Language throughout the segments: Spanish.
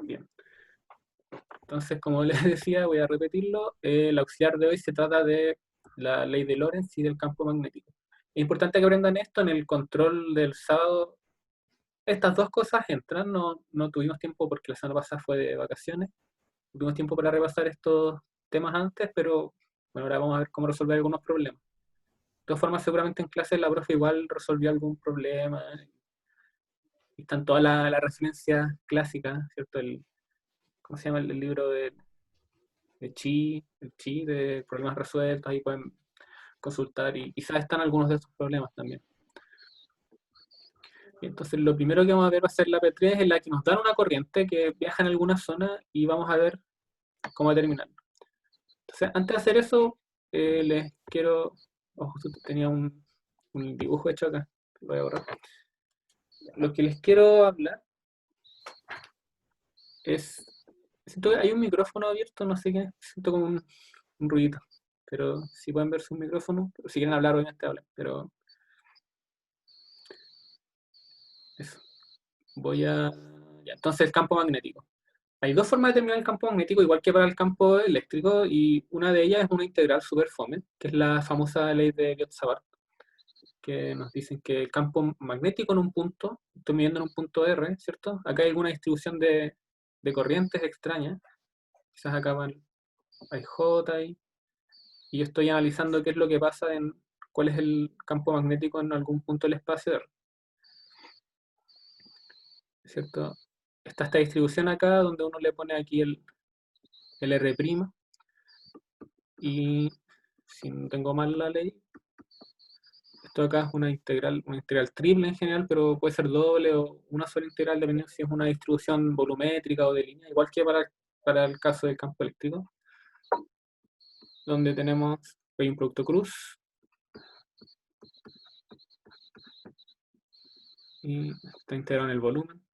Bien. Entonces, como les decía, voy a repetirlo. El auxiliar de hoy se trata de la ley de Lorentz y del campo magnético. Es importante que aprendan esto en el control del sábado. Estas dos cosas entran, no tuvimos tiempo porque la semana pasada fue de vacaciones. No tuvimos tiempo para repasar estos temas antes, pero bueno, ahora vamos a ver cómo resolver algunos problemas. De todas formas, seguramente en clase la profe igual resolvió algún problema. Y están todas las referencias clásicas, ¿cierto? ¿Cómo se llama el libro de Chi, el Chi, de problemas resueltos? Ahí pueden consultar y quizás están algunos de estos problemas también. Y entonces, lo primero que vamos a ver va a ser la P3, en la que nos dan una corriente que viaja en alguna zona y vamos a ver cómo determinarlo. Entonces, antes de hacer eso, les quiero... Oh, justo tenía un dibujo hecho acá, lo voy a borrar. Lo que les quiero hablar es... Siento que hay un micrófono abierto, no sé qué, siento como un ruidito, pero si pueden ver su micrófono, si quieren hablar obviamente hablan, pero eso. Ya, entonces el campo magnético. Hay dos formas de determinar el campo magnético, igual que para el campo eléctrico, y una de ellas es una integral super fome, que es la famosa ley de Biot-Savart, que nos dicen que el campo magnético en un punto, estoy midiendo en un punto R, ¿cierto? Acá hay alguna distribución de corrientes extrañas, quizás acá hay J ahí, y yo estoy analizando qué es lo que pasa cuál es el campo magnético en algún punto del espacio R, ¿cierto? Está esta distribución acá, donde uno le pone aquí el R', y si no tengo mal la ley, esto acá es una integral triple en general, pero puede ser doble o una sola integral, dependiendo si es una distribución volumétrica o de línea, igual que para el caso del campo eléctrico, donde tenemos hay un producto cruz, y está integrado en el volumen,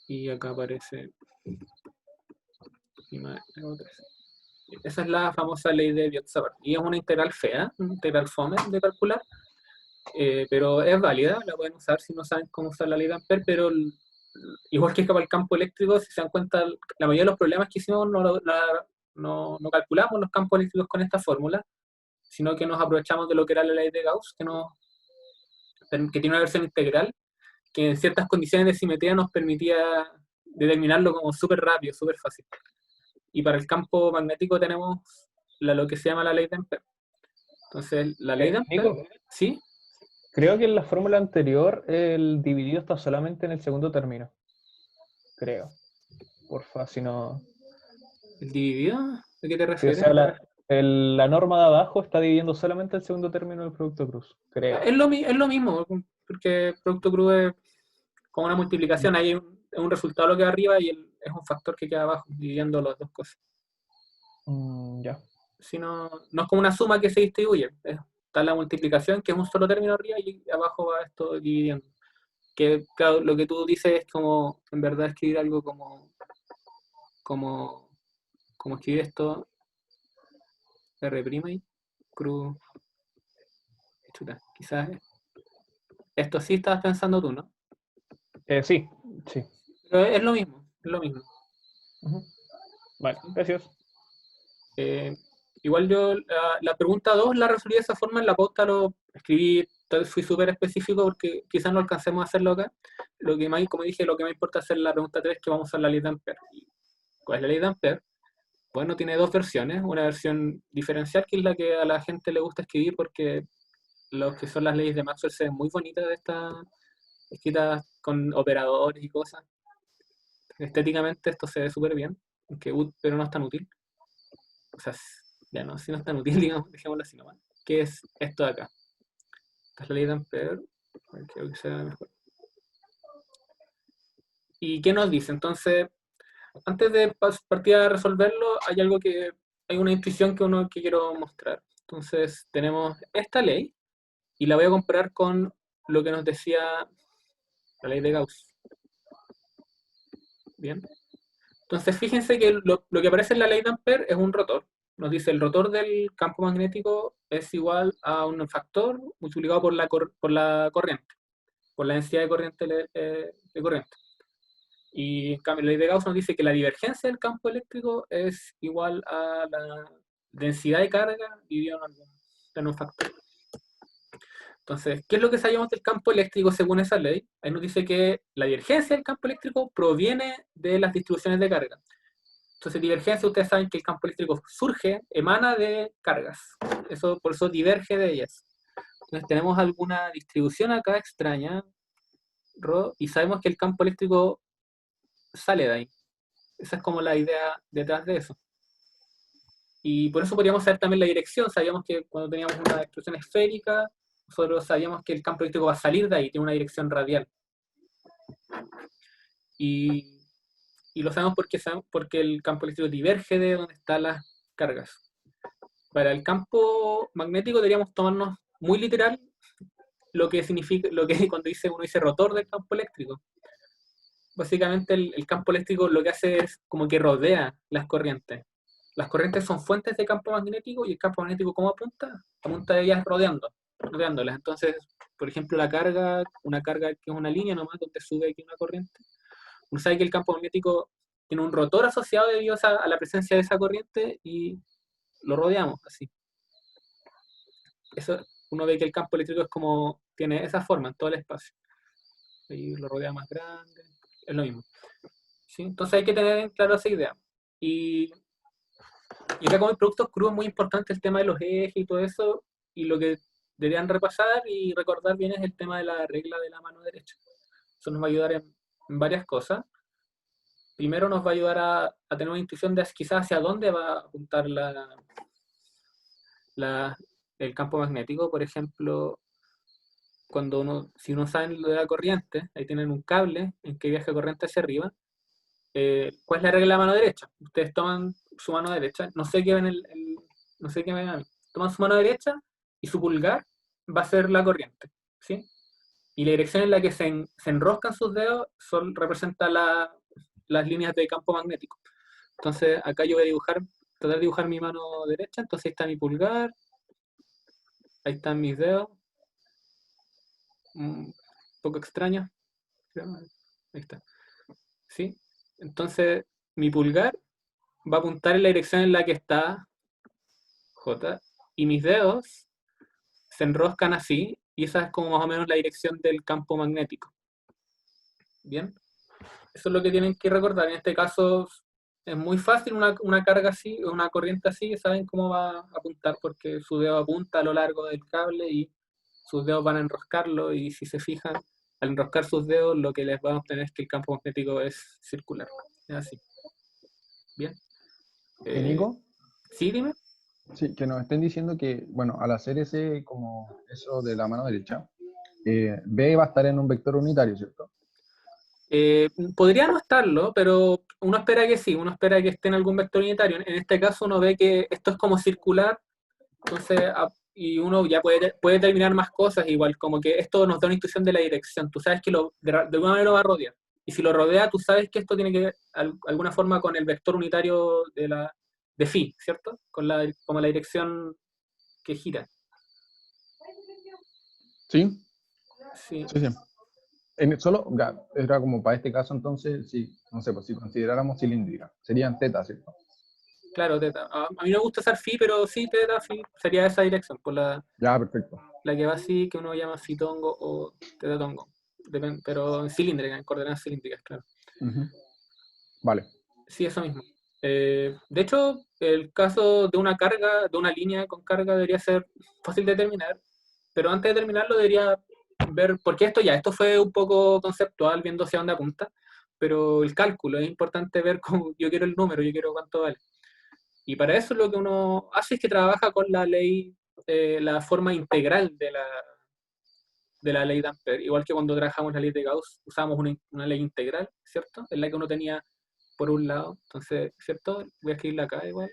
y acá aparece esa es la famosa ley de Biot-Savart, y es una integral fea, una integral fome de calcular, pero es válida, la pueden usar si no saben cómo usar la ley de Ampère, pero igual que para el campo eléctrico, si se dan cuenta, la mayoría de los problemas que hicimos no calculamos los campos eléctricos con esta fórmula, sino que nos aprovechamos de lo que era la ley de Gauss, que tiene una versión integral, que en ciertas condiciones de simetría nos permitía determinarlo como súper rápido, súper fácil. Y para el campo magnético tenemos lo que se llama la ley de Ampère. Entonces, la ley de Ampère, Nico, ¿sí? creo que en la fórmula anterior el dividido está solamente en el segundo término. Creo. Porfa, si no. ¿El dividido? ¿De qué te Sí, o refieres? sea, la norma de abajo está dividiendo solamente el segundo término del producto cruz. Creo. Es lo mismo, porque producto crudo es como una multiplicación, ahí es un resultado lo que va arriba y es un factor que queda abajo, dividiendo las dos cosas. Ya. Si no es como una suma que se distribuye, está la multiplicación, que es un solo término arriba, y abajo va esto dividiendo. Que claro, lo que tú dices es como, en verdad, escribir algo como, como escribir esto, R' y cruz, chuta, quizás esto sí estabas pensando tú, ¿no? Sí, sí. Pero es lo mismo, es lo mismo. Ujú. Vale, ¿Sí? gracias. Eh, igual yo la pregunta 2 la resolví de esa forma, en la pauta lo escribí, fui súper específico porque quizás no alcancemos a hacerlo acá. Lo que más, como dije, lo que me importa hacer la pregunta 3 es que vamos a usar la ley de Ampère. ¿Cuál es la ley de Ampère? Bueno, tiene dos versiones, una versión diferencial, que es la que a la gente le gusta escribir porque lo que son las leyes de Maxwell se ven muy bonitas de estas escritas con operadores y cosas. Estéticamente esto se ve súper bien, pero no es tan útil. O sea, ya no, si no es tan útil, digamos, dejémoslo así nomás. ¿Qué es esto de acá? Esta es la ley de Ampère, creo que sea mejor. ¿Y qué nos dice? Entonces, antes de partir a resolverlo, hay una intuición que quiero mostrar. Entonces, tenemos esta ley, y la voy a comparar con lo que nos decía la ley de Gauss. Bien. Entonces, fíjense que lo que aparece en la ley de Ampère es un rotor. Nos dice el rotor del campo magnético es igual a un factor multiplicado por la corriente, por la densidad de corriente. Y en cambio, la ley de Gauss nos dice que la divergencia del campo eléctrico es igual a la densidad de carga dividido en un factor. Entonces, ¿qué es lo que sabemos del campo eléctrico según esa ley? Ahí nos dice que la divergencia del campo eléctrico proviene de las distribuciones de carga. Entonces, divergencia, ustedes saben que el campo eléctrico surge, emana de cargas. Por eso diverge de ellas. Entonces, tenemos alguna distribución acá extraña, y sabemos que el campo eléctrico sale de ahí. Esa es como la idea detrás de eso. Y por eso podríamos saber también la dirección. Sabíamos que cuando teníamos una distribución esférica, nosotros sabíamos que el campo eléctrico va a salir de ahí, tiene una dirección radial. Y lo sabemos porque el campo eléctrico diverge de donde están las cargas. Para el campo magnético deberíamos tomarnos muy literal lo que significa, lo que cuando uno dice rotor del campo eléctrico. Básicamente el campo eléctrico lo que hace es como que rodea las corrientes. Las corrientes son fuentes de campo magnético y el campo magnético ¿cómo apunta? Apunta a ellas rodeándolas. Entonces, por ejemplo, una carga que es una línea nomás donde sube aquí una corriente. Uno sabe que el campo magnético tiene un rotor asociado debido a la presencia de esa corriente y lo rodeamos así. Eso, uno ve que el campo eléctrico tiene esa forma en todo el espacio. Y lo rodea más grande, es lo mismo. ¿Sí? Entonces hay que tener claro esa idea. Y acá como hay productos crudos, muy importante el tema de los ejes y todo eso, y lo que deberían repasar y recordar bien es el tema de la regla de la mano derecha. Eso nos va a ayudar en varias cosas. Primero nos va a ayudar a tener una intuición de quizás hacia dónde va a apuntar el campo magnético. Por ejemplo, si uno sabe lo de la corriente, ahí tienen un cable en que viaja corriente hacia arriba. ¿Cuál es la regla de la mano derecha? Ustedes toman su mano derecha, no sé qué ven no sé qué ven a mí. Toman su mano derecha y su pulgar va a ser la corriente, ¿sí? Y la dirección en la que se enroscan sus dedos representa las líneas de campo magnético. Entonces, acá yo voy a tratar de dibujar mi mano derecha, entonces ahí está mi pulgar, ahí están mis dedos, un poco extraño, ahí está, ¿sí? Entonces, mi pulgar va a apuntar en la dirección en la que está J, y mis dedos se enroscan así, y esa es como más o menos la dirección del campo magnético. ¿Bien? Eso es lo que tienen que recordar. En este caso es muy fácil una carga así, una corriente así, saben cómo va a apuntar porque su dedo apunta a lo largo del cable y sus dedos van a enroscarlo y si se fijan, al enroscar sus dedos lo que les va a obtener es que el campo magnético es circular. Es así. ¿Bien? Nico, ¿Sí, dime? sí, que nos estén diciendo que, bueno, al hacer ese, como eso de la mano derecha, B va a estar en un vector unitario, ¿cierto? Podría no estarlo, pero uno espera que sí, uno espera que esté en algún vector unitario. En este caso uno ve que esto es como circular, entonces, y uno ya puede determinar más cosas, igual como que esto nos da una intuición de la dirección. Tú sabes que de alguna manera lo va a rodear. Y si lo rodea, tú sabes que esto tiene que ver alguna forma con el vector unitario de phi, ¿cierto? Como la dirección que gira. Sí, Sí, sí, sí. Solo, ya, era como para este caso entonces, si, no sé, pues si consideráramos cilíndrica, serían teta, ¿cierto? claro, teta. A mí no me gusta usar phi, pero sí, teta, phi, sería esa dirección, por Ya, perfecto. la que va así, que uno llama fitongo o tetatongo. Pero en cilíndrica, en coordenadas cilíndricas, claro. Ujú. Vale. Sí, eso mismo. De hecho, el caso de una carga, de una línea con carga, debería ser fácil de determinar, pero antes de terminarlo debería ver, porque esto fue un poco conceptual, viendo hacia dónde apunta, pero el cálculo, es importante ver cómo, yo quiero el número, yo quiero cuánto vale. Y para eso lo que uno hace es que trabaja con la ley, la forma integral de la ley de Ampère, igual que cuando trabajamos la ley de Gauss, usamos una ley integral, ¿cierto? En la que uno tenía por un lado, entonces, ¿cierto? Voy a escribirla acá igual,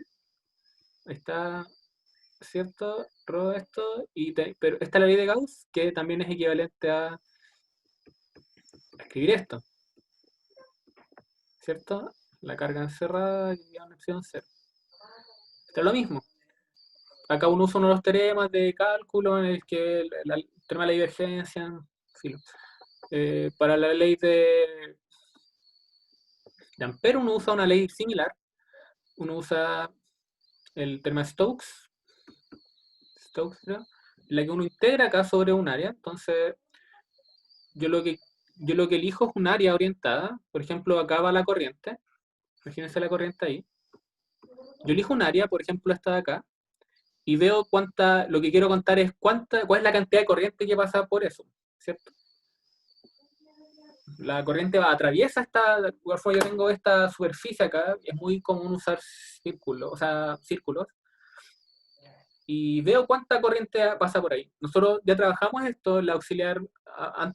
ahí está, ¿cierto? Robo esto, pero esta es la ley de Gauss, que también es equivalente a escribir esto, ¿cierto? La carga encerrada y una opción cero. Esto es lo mismo. Acá uno usa uno de los teoremas de cálculo en el que el tema de la divergencia, filo. Para la ley de Ampere uno usa una ley similar, uno usa el teorema de Stokes creo, en la que uno integra acá sobre un área. Entonces, yo lo que, yo lo que elijo es un área orientada, por ejemplo, acá va la corriente, imagínense la corriente ahí. Yo elijo un área, por ejemplo, esta de acá, y veo lo que quiero contar es cuál es la cantidad de corriente que pasa por eso, ¿cierto? La corriente atraviesa igual yo tengo esta superficie acá, es muy común usar círculos, y veo cuánta corriente pasa por ahí. Nosotros ya trabajamos esto, la auxiliar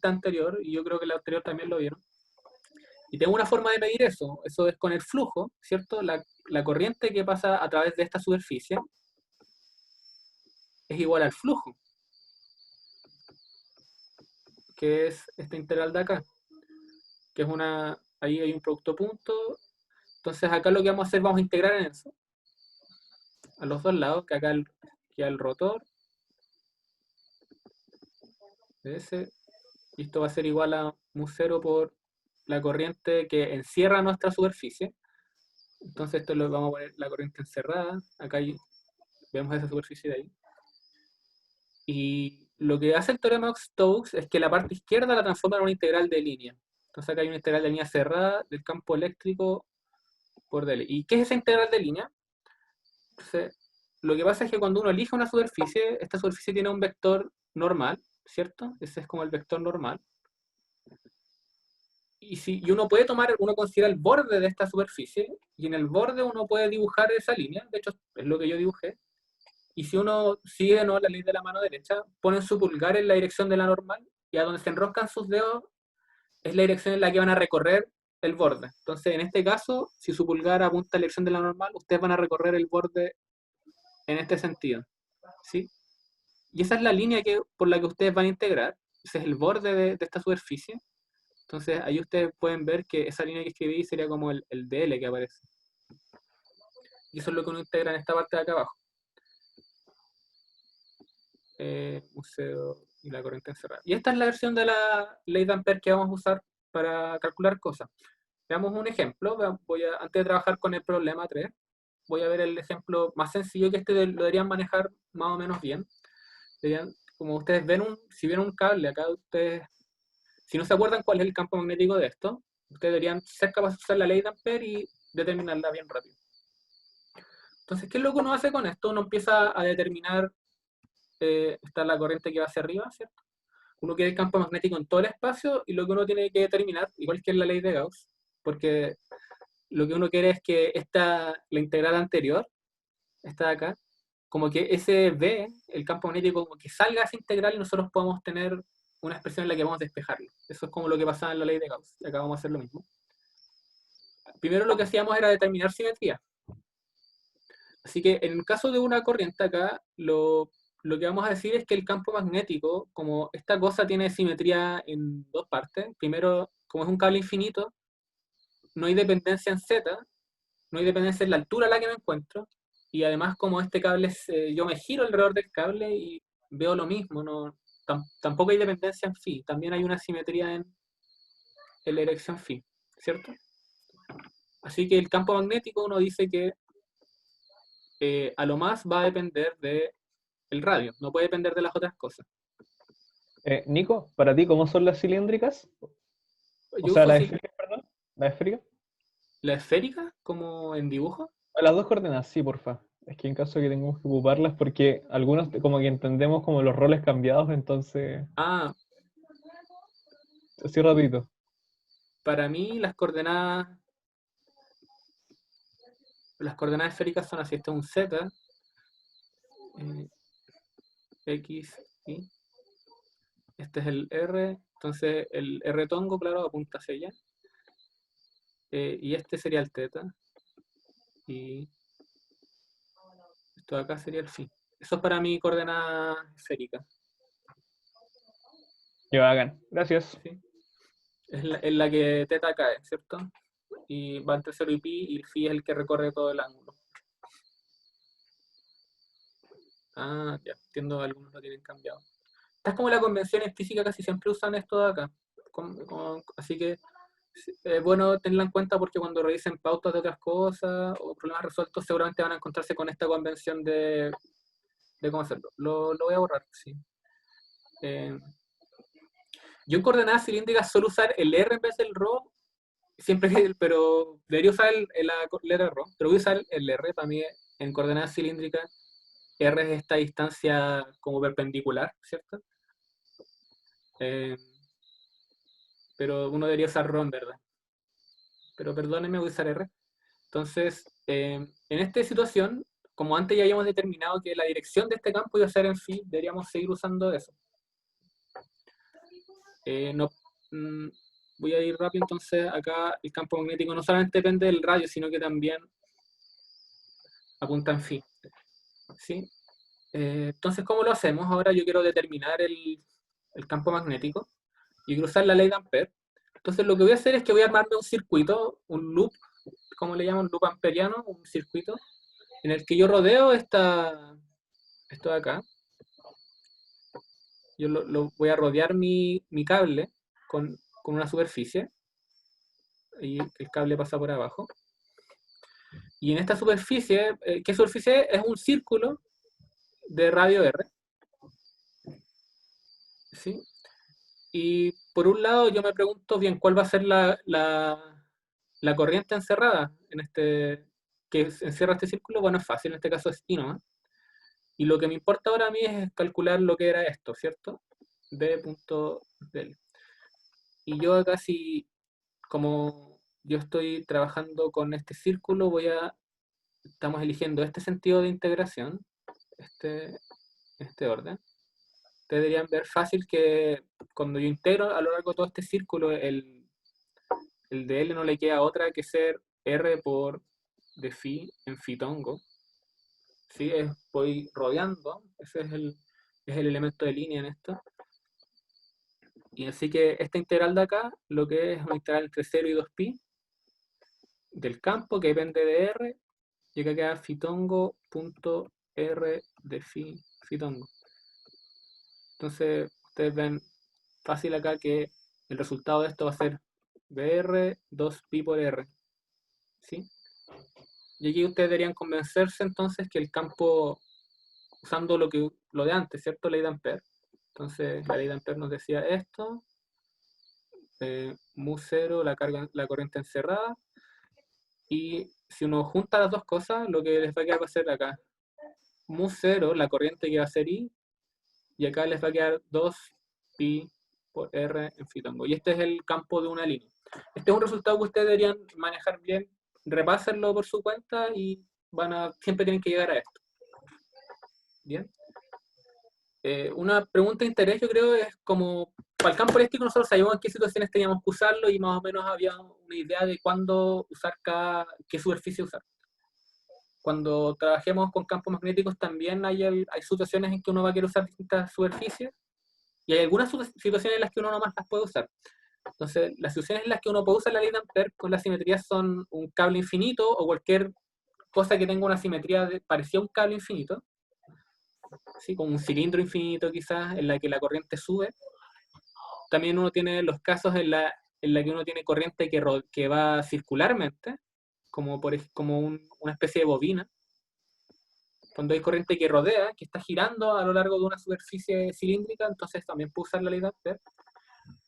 anterior, y yo creo que la anterior también lo vieron. Y tengo una forma de medir eso es con el flujo, ¿cierto? La corriente que pasa a través de esta superficie es igual al flujo, que es esta integral de acá, que es ahí hay un producto punto. Entonces acá lo que vamos a hacer, vamos a integrar en eso, a los dos lados, que acá queda el rotor de ese, y esto va a ser igual a mu0 por la corriente que encierra nuestra superficie. Entonces esto lo vamos a poner la corriente encerrada, acá vemos esa superficie de ahí. Y lo que hace el teorema de Stokes es que la parte izquierda la transforma en una integral de línea. Entonces acá hay una integral de línea cerrada del campo eléctrico por dl. ¿Y qué es esa integral de línea? Entonces, lo que pasa es que cuando uno elige una superficie, esta superficie tiene un vector normal, ¿cierto? Ese es como el vector normal. Y uno considera el borde de esta superficie, y en el borde uno puede dibujar esa línea, de hecho es lo que yo dibujé, y si uno sigue, ¿no?, la ley de la mano derecha, ponen su pulgar en la dirección de la normal, y a donde se enroscan sus dedos es la dirección en la que van a recorrer el borde. Entonces, en este caso, si su pulgar apunta a la dirección de la normal, ustedes van a recorrer el borde en este sentido, ¿sí? Y esa es la línea por la que ustedes van a integrar, ese es el borde de esta superficie. Entonces, ahí ustedes pueden ver que esa línea que escribí sería como el DL que aparece. Y eso es lo que uno integra en esta parte de acá abajo. Museo y la corriente encerrada. Y esta es la versión de la ley de Ampere que vamos a usar para calcular cosas. Veamos un ejemplo. Antes de trabajar con el problema 3, voy a ver el ejemplo más sencillo, que lo deberían manejar más o menos bien. Como ustedes ven, si ven un cable acá, si no se acuerdan cuál es el campo magnético de esto, ustedes deberían ser capaces de usar la ley de Ampere y determinarla bien rápido. Entonces, ¿qué es lo que uno hace con esto? Uno empieza a determinar, está la corriente que va hacia arriba, ¿cierto? Uno quiere el campo magnético en todo el espacio, y lo que uno tiene que determinar, igual que en la ley de Gauss, porque lo que uno quiere es que la integral anterior, esta de acá, como que ese B, el campo magnético, como que salga esa integral y nosotros podamos tener una expresión en la que vamos a despejarlo. Eso es como lo que pasaba en la ley de Gauss. Acá vamos a hacer lo mismo. Primero lo que hacíamos era determinar simetría. Así que en el caso de una corriente acá, lo que vamos a decir es que el campo magnético, como esta cosa tiene simetría en dos partes, primero, como es un cable infinito, no hay dependencia en Z, no hay dependencia en la altura a la que me encuentro, y además como este cable, yo me giro alrededor del cable y veo lo mismo, tampoco hay dependencia en phi, también hay una simetría en la dirección phi, ¿cierto? Así que el campo magnético uno dice que a lo más va a depender del radio, no puede depender de las otras cosas. Nico, para ti, ¿cómo son las cilíndricas? O Yo sea, uso la así esférica, perdón. ¿La esférica? la esférica, como en dibujo. Las dos coordenadas, sí, porfa. Es que en caso de que tengamos que ocuparlas, porque algunos como que entendemos como los roles cambiados, entonces, Ah, así rapidito. para mí las coordenadas esféricas son así, este es un Z, eh, X, Y, este es el R, entonces el R tongo, claro, apunta hacia allá, y este sería el teta, y esto de acá sería el phi. Eso es para mi coordenada esférica, Ya, hagan. Gracias. ¿sí? Es la que teta cae, ¿cierto? Y va entre 0 y pi, y el phi es el que recorre todo el ángulo. Ah, ya, entiendo, algunos lo tienen cambiado. Esta es como la convención en física, casi siempre usan esto de acá. Así que Es bueno tenerla en cuenta porque cuando revisen pautas de otras cosas o problemas resueltos, seguramente van a encontrarse con esta convención de cómo hacerlo. Lo voy a borrar, sí. Eh, yo en coordenadas cilíndricas suelo usar el R en vez del ρ, siempre pero debería usar la letra ρ, pero voy a usar el R. Para mí en coordenadas cilíndricas R es esta distancia como perpendicular, ¿cierto? Eh, pero uno debería usar ρ en verdad. Pero perdónenme, voy a usar R. Entonces, en esta situación, como antes ya habíamos determinado que la dirección de este campo iba a ser en phi, deberíamos seguir usando eso. No, mm, voy a ir rápido, entonces acá el campo magnético no solamente depende del radio, sino que también apunta en phi. ¿Sí? Entonces, ¿cómo lo hacemos? Ahora yo quiero determinar el campo magnético y quiero usar la ley de Ampère. Entonces, lo que voy a hacer es que voy a armarme un circuito, un loop, como le llaman, loop amperiano, un circuito, en el que yo rodeo esto de acá. Yo voy a rodear mi cable con una superficie y el cable pasa por abajo. Y en esta superficie, ¿qué superficie es? Es un círculo de radio R. ¿Sí? Y por un lado yo me pregunto bien cuál va a ser la corriente encerrada en que encierra este círculo. Bueno, es fácil, en este caso es I nomás. Y lo que me importa ahora a mí es calcular lo que era esto, ¿cierto? D.del. Y yo acá como yo estoy trabajando con este círculo, estamos eligiendo este sentido de integración, este orden. Ustedes deberían ver fácil que cuando yo integro a lo largo de todo este círculo, el de L no le queda otra que ser R por de phi en fitongo. ¿Sí? Voy rodeando, ese es el elemento de línea en esto. Y así que esta integral de acá, lo que es una integral entre 0 y 2pi del campo que depende de R, y acá queda fitongo.r de fitongo. Entonces, ustedes ven fácil acá que el resultado de esto va a ser BR 2pi por R. ¿Sí? Y aquí ustedes deberían convencerse entonces que el campo, usando lo de antes, ¿cierto? Ley de Ampère. Entonces, la ley de Ampère nos decía esto, mu 0, la corriente encerrada, y si uno junta las dos cosas, lo que les va a quedar va a ser acá, mu 0, la corriente que va a ser I, y acá les va a quedar 2pi por R en fitongo. Y este es el campo de una línea. Este es un resultado que ustedes deberían manejar bien, repásenlo por su cuenta y siempre tienen que llegar a esto. Bien. Una pregunta de interés, yo creo, es como, para el campo eléctrico nosotros sabíamos en qué situaciones teníamos que usarlo y más o menos había una idea de cuándo usar qué superficie usar. Cuando trabajemos con campos magnéticos también hay situaciones en que uno va a querer usar distintas superficies y hay algunas situaciones en las que uno nomás las puede usar. Entonces, las situaciones en las que uno puede usar la ley de Ampère con la simetría son un cable infinito o cualquier cosa que tenga una simetría parecida a un cable infinito, ¿sí? Como un cilindro infinito quizás, en la que la corriente sube. También uno tiene los casos en la que uno tiene corriente que va circularmente, como una especie de bobina. Cuando hay corriente que rodea, que está girando a lo largo de una superficie cilíndrica, entonces también puede usar la ley de Ampère.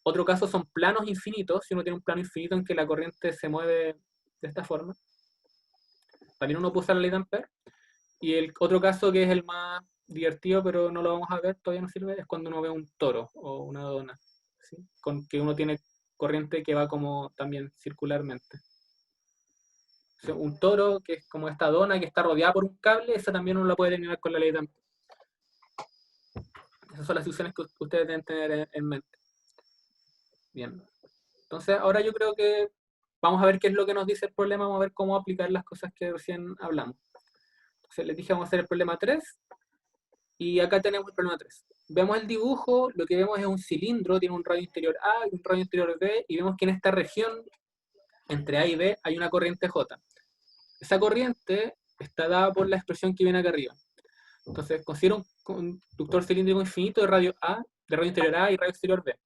Otro caso son planos infinitos, si uno tiene un plano infinito en que la corriente se mueve de esta forma. También uno puede usar la ley de Ampère. Y el otro caso que es el más divertido, pero no lo vamos a ver, todavía no sirve, es cuando uno ve un toro o una dona, ¿sí? Con que uno tiene corriente que va como también circularmente. O sea, un toro, que es como esta dona que está rodeada por un cable, esa también uno la puede eliminar con la ley de Ampère. Esas son las soluciones que ustedes deben tener en mente. Bien. Entonces, ahora yo creo que vamos a ver qué es lo que nos dice el problema, vamos a ver cómo aplicar las cosas que recién hablamos. Entonces, les dije, vamos a hacer el problema 3, y acá tenemos el problema 3. Vemos el dibujo, lo que vemos es un cilindro, tiene un radio interior A y un radio interior B, y vemos que en esta región, entre A y B, hay una corriente J. Esa corriente está dada por la expresión que viene acá arriba. Entonces, considero un conductor cilíndrico infinito de radio interior A y radio exterior B.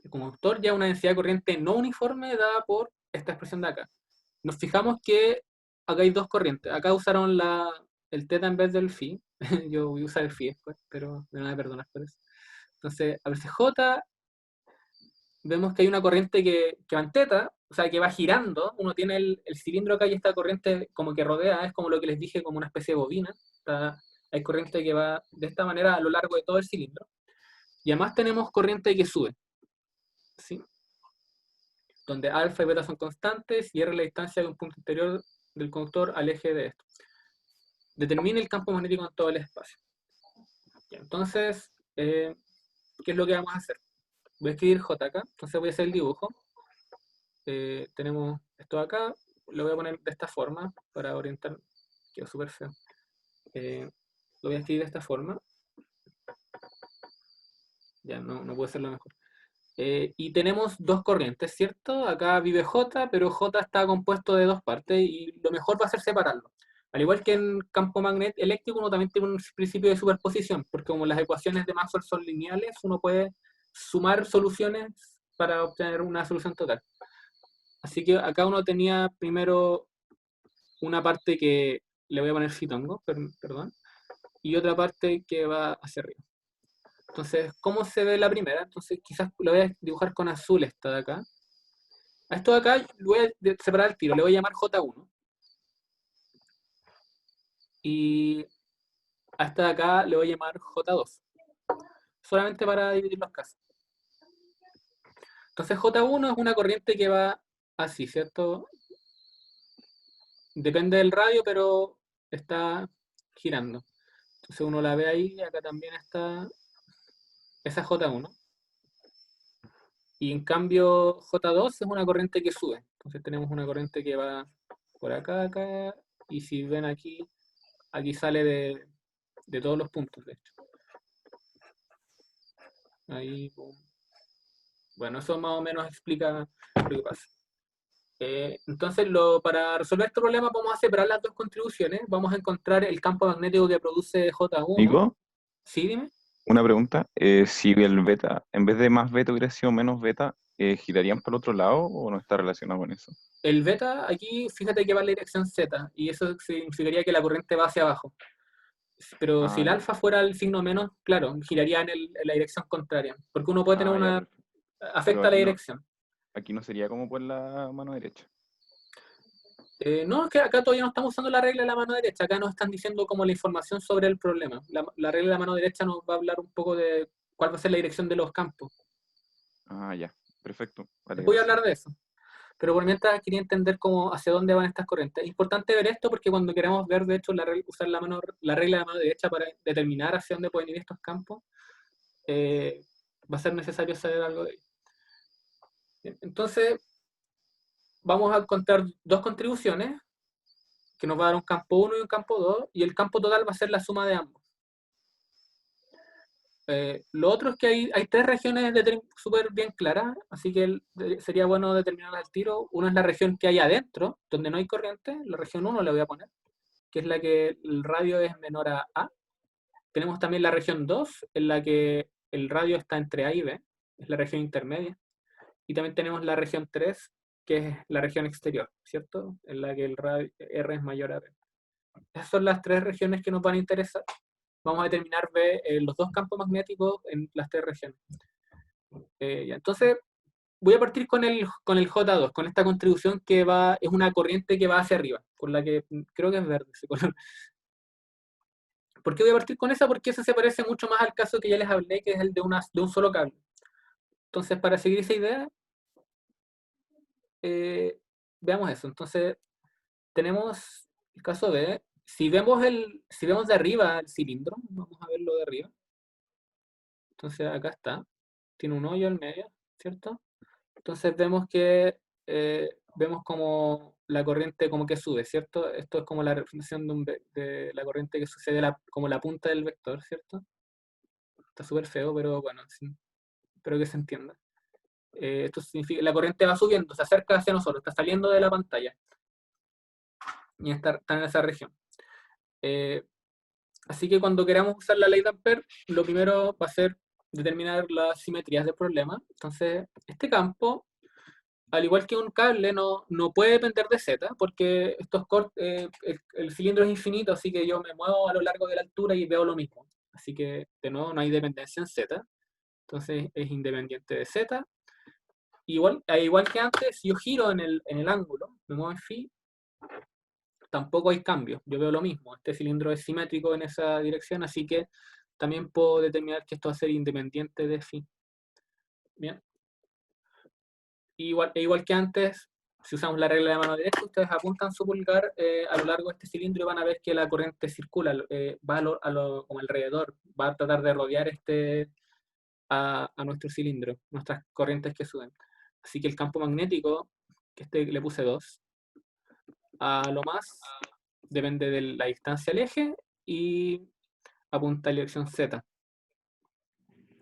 El conductor lleva una densidad de corriente no uniforme dada por esta expresión de acá. Nos fijamos que acá hay dos corrientes. Acá usaron el θ en vez del phi. Yo voy a usar el phi después, pero me van a perdonar por eso. Entonces, a ver si J, vemos que hay una corriente que va en θ, o sea, que va girando. Uno tiene el cilindro acá y esta corriente como que rodea, es como lo que les dije, como una especie de bobina. Hay corriente que va de esta manera a lo largo de todo el cilindro. Y además tenemos corriente que sube, ¿sí? Donde alfa y beta son constantes y r la distancia de un punto interior del conductor al eje de esto. Determine el campo magnético en todo el espacio. Entonces, ¿qué es lo que vamos a hacer? Voy a escribir J acá, entonces voy a hacer el dibujo. Tenemos esto acá, lo voy a poner de esta forma para orientar, quedó súper feo. Lo voy a escribir de esta forma. Ya, no puede ser lo mejor. Y tenemos dos corrientes, ¿cierto? Acá vive J, pero J está compuesto de dos partes y lo mejor va a ser separarlo. Al igual que en campo magnético eléctrico, uno también tiene un principio de superposición, porque como las ecuaciones de Maxwell son lineales, uno puede sumar soluciones para obtener una solución total. Así que acá uno tenía primero una parte que le voy a poner fitongo, perdón, y otra parte que va hacia arriba. Entonces, ¿cómo se ve la primera? Entonces, quizás lo voy a dibujar con azul esta de acá. A esto de acá lo voy a separar el tiro, le voy a llamar J1. Y a esta de acá le voy a llamar J2. Solamente para dividir los casos. Entonces, J1 es una corriente que va así, ¿cierto? Depende del radio, pero está girando. Entonces uno la ve ahí, acá también está esa J1. Y en cambio J2 es una corriente que sube. Entonces tenemos una corriente que va por acá, acá, y si ven aquí, aquí sale de todos los puntos, de hecho. Ahí, boom. Bueno, eso más o menos explica lo que pasa. Entonces, para resolver este problema vamos a separar las dos contribuciones. Vamos a encontrar el campo magnético que produce J1. Nico, ¿Sí, dime? una pregunta. Si el beta, en vez de más beta hubiera sido menos beta, ¿girarían por otro lado o no está relacionado con eso? El beta aquí, fíjate que va en la dirección Z, y eso significaría que la corriente va hacia abajo. Pero si Ah, el ya. alfa fuera el signo menos, claro, giraría en la dirección contraria. Porque uno puede tener Ah, ya, una... perfecto. Pero afecta la dirección. aquí no sería como por la mano derecha. No, es que acá todavía no estamos usando la regla de la mano derecha. Acá nos están diciendo como la información sobre el problema. La regla de la mano derecha nos va a hablar un poco de cuál va a ser la dirección de los campos. Ah, ya. Perfecto. Vale, Voy a gracias. hablar de eso. Pero por mientras quería entender cómo, hacia dónde van estas corrientes. Es importante ver esto porque cuando queramos ver, de hecho, usar la regla de la mano derecha para determinar hacia dónde pueden ir estos campos, va a ser necesario saber algo de ello. Entonces, vamos a encontrar dos contribuciones que nos va a dar un campo 1 y un campo 2, y el campo total va a ser la suma de ambos. Lo otro es que hay tres regiones súper bien claras, así que sería bueno determinarlas al tiro. Una es la región que hay adentro, donde no hay corriente, la región 1 le voy a poner, que es la que el radio es menor a A. Tenemos también la región 2, en la que el radio está entre A y B, es la región intermedia. Y también tenemos la región 3, que es la región exterior, ¿cierto? En la que el radio R es mayor a B. Esas son las tres regiones que nos van a interesar. Vamos a determinar los dos campos magnéticos en las tres regiones. Entonces, voy a partir con el J2, con esta contribución que es una corriente que va hacia arriba, con la que creo que es verde ese color. ¿Por qué voy a partir con esa? Porque eso se parece mucho más al caso que ya les hablé, que es el de un solo cable. Entonces, para seguir esa idea, veamos eso. Entonces, tenemos el caso de, si vemos de arriba el cilindro, vamos a verlo de arriba. Entonces, acá está. Tiene un hoyo en medio, ¿cierto? Entonces vemos como la corriente como que sube, ¿cierto? Esto es como la representación de la corriente que sucede como la punta del vector, ¿cierto? Está súper feo, pero bueno, sí, espero que se entienda. Esto significa la corriente va subiendo, se acerca hacia nosotros, está saliendo de la pantalla y está en esa región. Así que cuando queramos usar la ley de Ampère, lo primero va a ser determinar las simetrías del problema. Entonces, este campo, al igual que un cable, no puede depender de Z, porque el cilindro es infinito, así que yo me muevo a lo largo de la altura y veo lo mismo. Así que, de nuevo, no hay dependencia en Z. Entonces, es independiente de Z. Igual que antes, si yo giro en el ángulo, me muevo en phi, tampoco hay cambio. Yo veo lo mismo. Este cilindro es simétrico en esa dirección, así que también puedo determinar que esto va a ser independiente de phi. Bien. Igual que antes, si usamos la regla de mano derecha, ustedes apuntan su pulgar a lo largo de este cilindro y van a ver que la corriente circula, va como alrededor, va a tratar de rodear a nuestro cilindro, nuestras corrientes que suben. Así que el campo magnético, que le puse 2, a lo más depende de la distancia al eje y apunta a la dirección Z.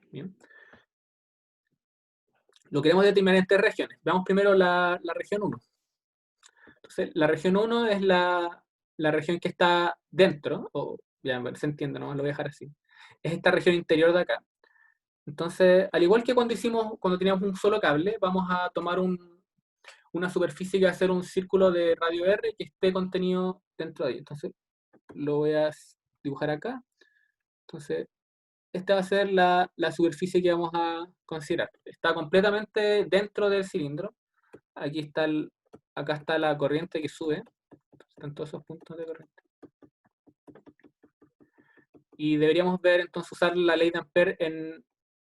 Bien. Lo queremos determinar en 3 regiones. Veamos primero la región 1. Entonces, la región 1 es la región que está dentro, o ya se entiende, ¿no? Lo voy a dejar así. Es esta región interior de acá. Entonces, al igual que cuando teníamos un solo cable, vamos a tomar una superficie que va a ser un círculo de radio R que esté contenido dentro de ahí. Entonces, lo voy a dibujar acá. Entonces, esta va a ser la superficie que vamos a considerar. Está completamente dentro del cilindro. Acá está la corriente que sube. Están todos esos puntos de corriente. Y deberíamos ver, entonces, usar la ley de Ampère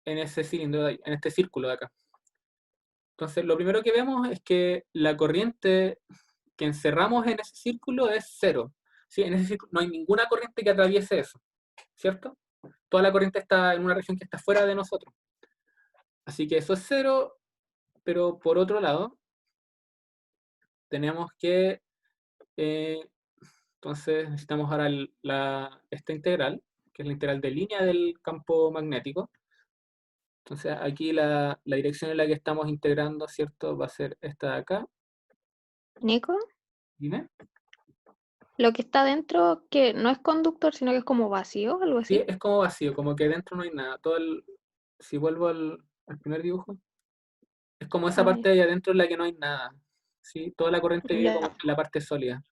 en ese cilindro, de ahí, en este círculo de acá. Entonces, lo primero que vemos es que la corriente que encerramos en ese círculo es 0. ¿Sí? En ese círculo no hay ninguna corriente que atraviese eso, ¿cierto? Toda la corriente está en una región que está fuera de nosotros. Así que eso es 0, pero por otro lado, tenemos que, entonces necesitamos ahora esta integral, que es la integral de línea del campo magnético. Entonces aquí la dirección en la que estamos integrando, ¿cierto? Va a ser esta de acá. Nico, Dime. lo que está dentro, que no es conductor, sino que es como vacío, algo Sí, así. es como vacío, como que dentro no hay nada. Si vuelvo al primer dibujo, es como esa parte de ahí adentro en la que no hay nada. ¿Sí? Toda la corriente vive como Ya, en la parte sólida.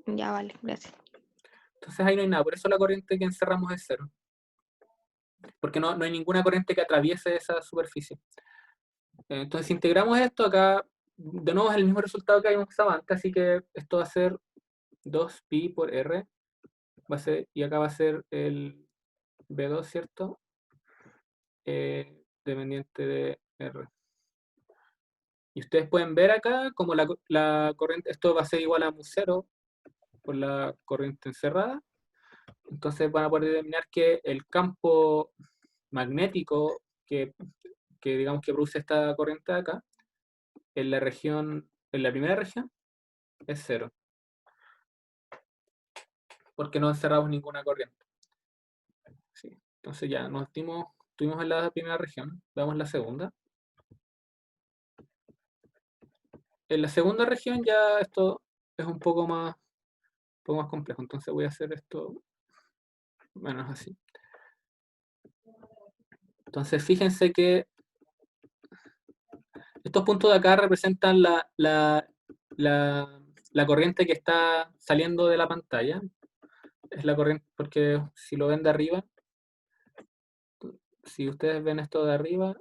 ya vale, gracias. Entonces ahí no hay nada, por eso la corriente que encerramos es 0. Porque no hay ninguna corriente que atraviese esa superficie. Entonces si integramos esto acá, de nuevo es el mismo resultado que habíamos usado antes, así que esto va a ser 2pi por r, y acá va a ser el B2, ¿cierto? Dependiente de R. Y ustedes pueden ver acá como la corriente, esto va a ser igual a mu0 por la corriente encerrada. Entonces van a poder determinar que el campo magnético que digamos que produce esta corriente de acá, en la primera región, es 0. Porque no encerramos ninguna corriente. ¿Sí? Entonces ya estuvimos en la primera región, veamos la segunda. En la segunda región ya esto es un poco más complejo, entonces voy a hacer esto menos así. Entonces fíjense que estos puntos de acá representan la corriente que está saliendo de la pantalla. Es la corriente, porque si lo ven de arriba, si ustedes ven esto de arriba,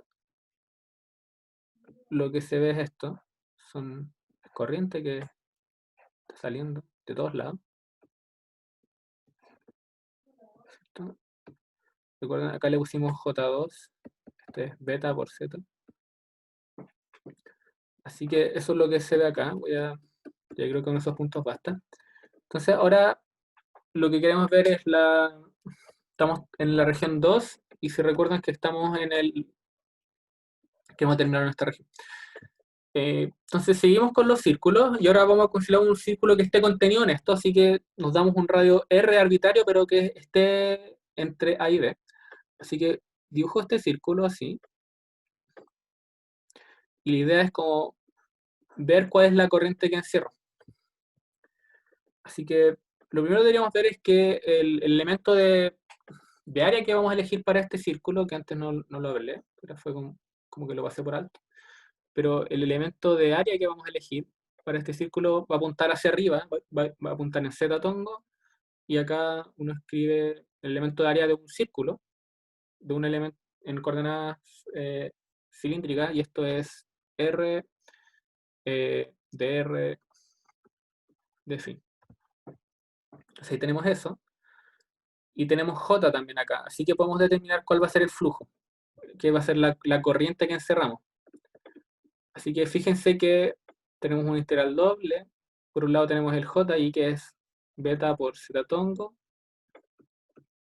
lo que se ve es esto. Es corriente que está saliendo de todos lados. ¿Cierto? Recuerden, acá le pusimos J2, este es beta por Z. Así que eso es lo que se ve acá. Ya creo que con esos puntos basta. Entonces ahora lo que queremos ver es estamos en la región 2 y si recuerdan que estamos que hemos terminado nuestra región. Entonces seguimos con los círculos y ahora vamos a considerar un círculo que esté contenido en esto, así que nos damos un radio R arbitrario pero que esté entre A y B. Así que dibujo este círculo así. Y la idea es como ver cuál es la corriente que encierro. Así que lo primero que deberíamos ver es que el elemento de de área que vamos a elegir para este círculo, que antes no lo hablé, pero fue como que lo pasé por alto. Pero el elemento de área que vamos a elegir para este círculo va a apuntar hacia arriba, va a apuntar en Z tongo, y acá uno escribe el elemento de área de un círculo, de un elemento en coordenadas cilíndricas, y esto es R, dr, de phi. Entonces ahí tenemos eso, y tenemos J también acá, así que podemos determinar cuál va a ser el flujo, que va a ser la corriente que encerramos. Así que fíjense que tenemos un integral doble, por un lado tenemos el Ji, que es beta por z tongo,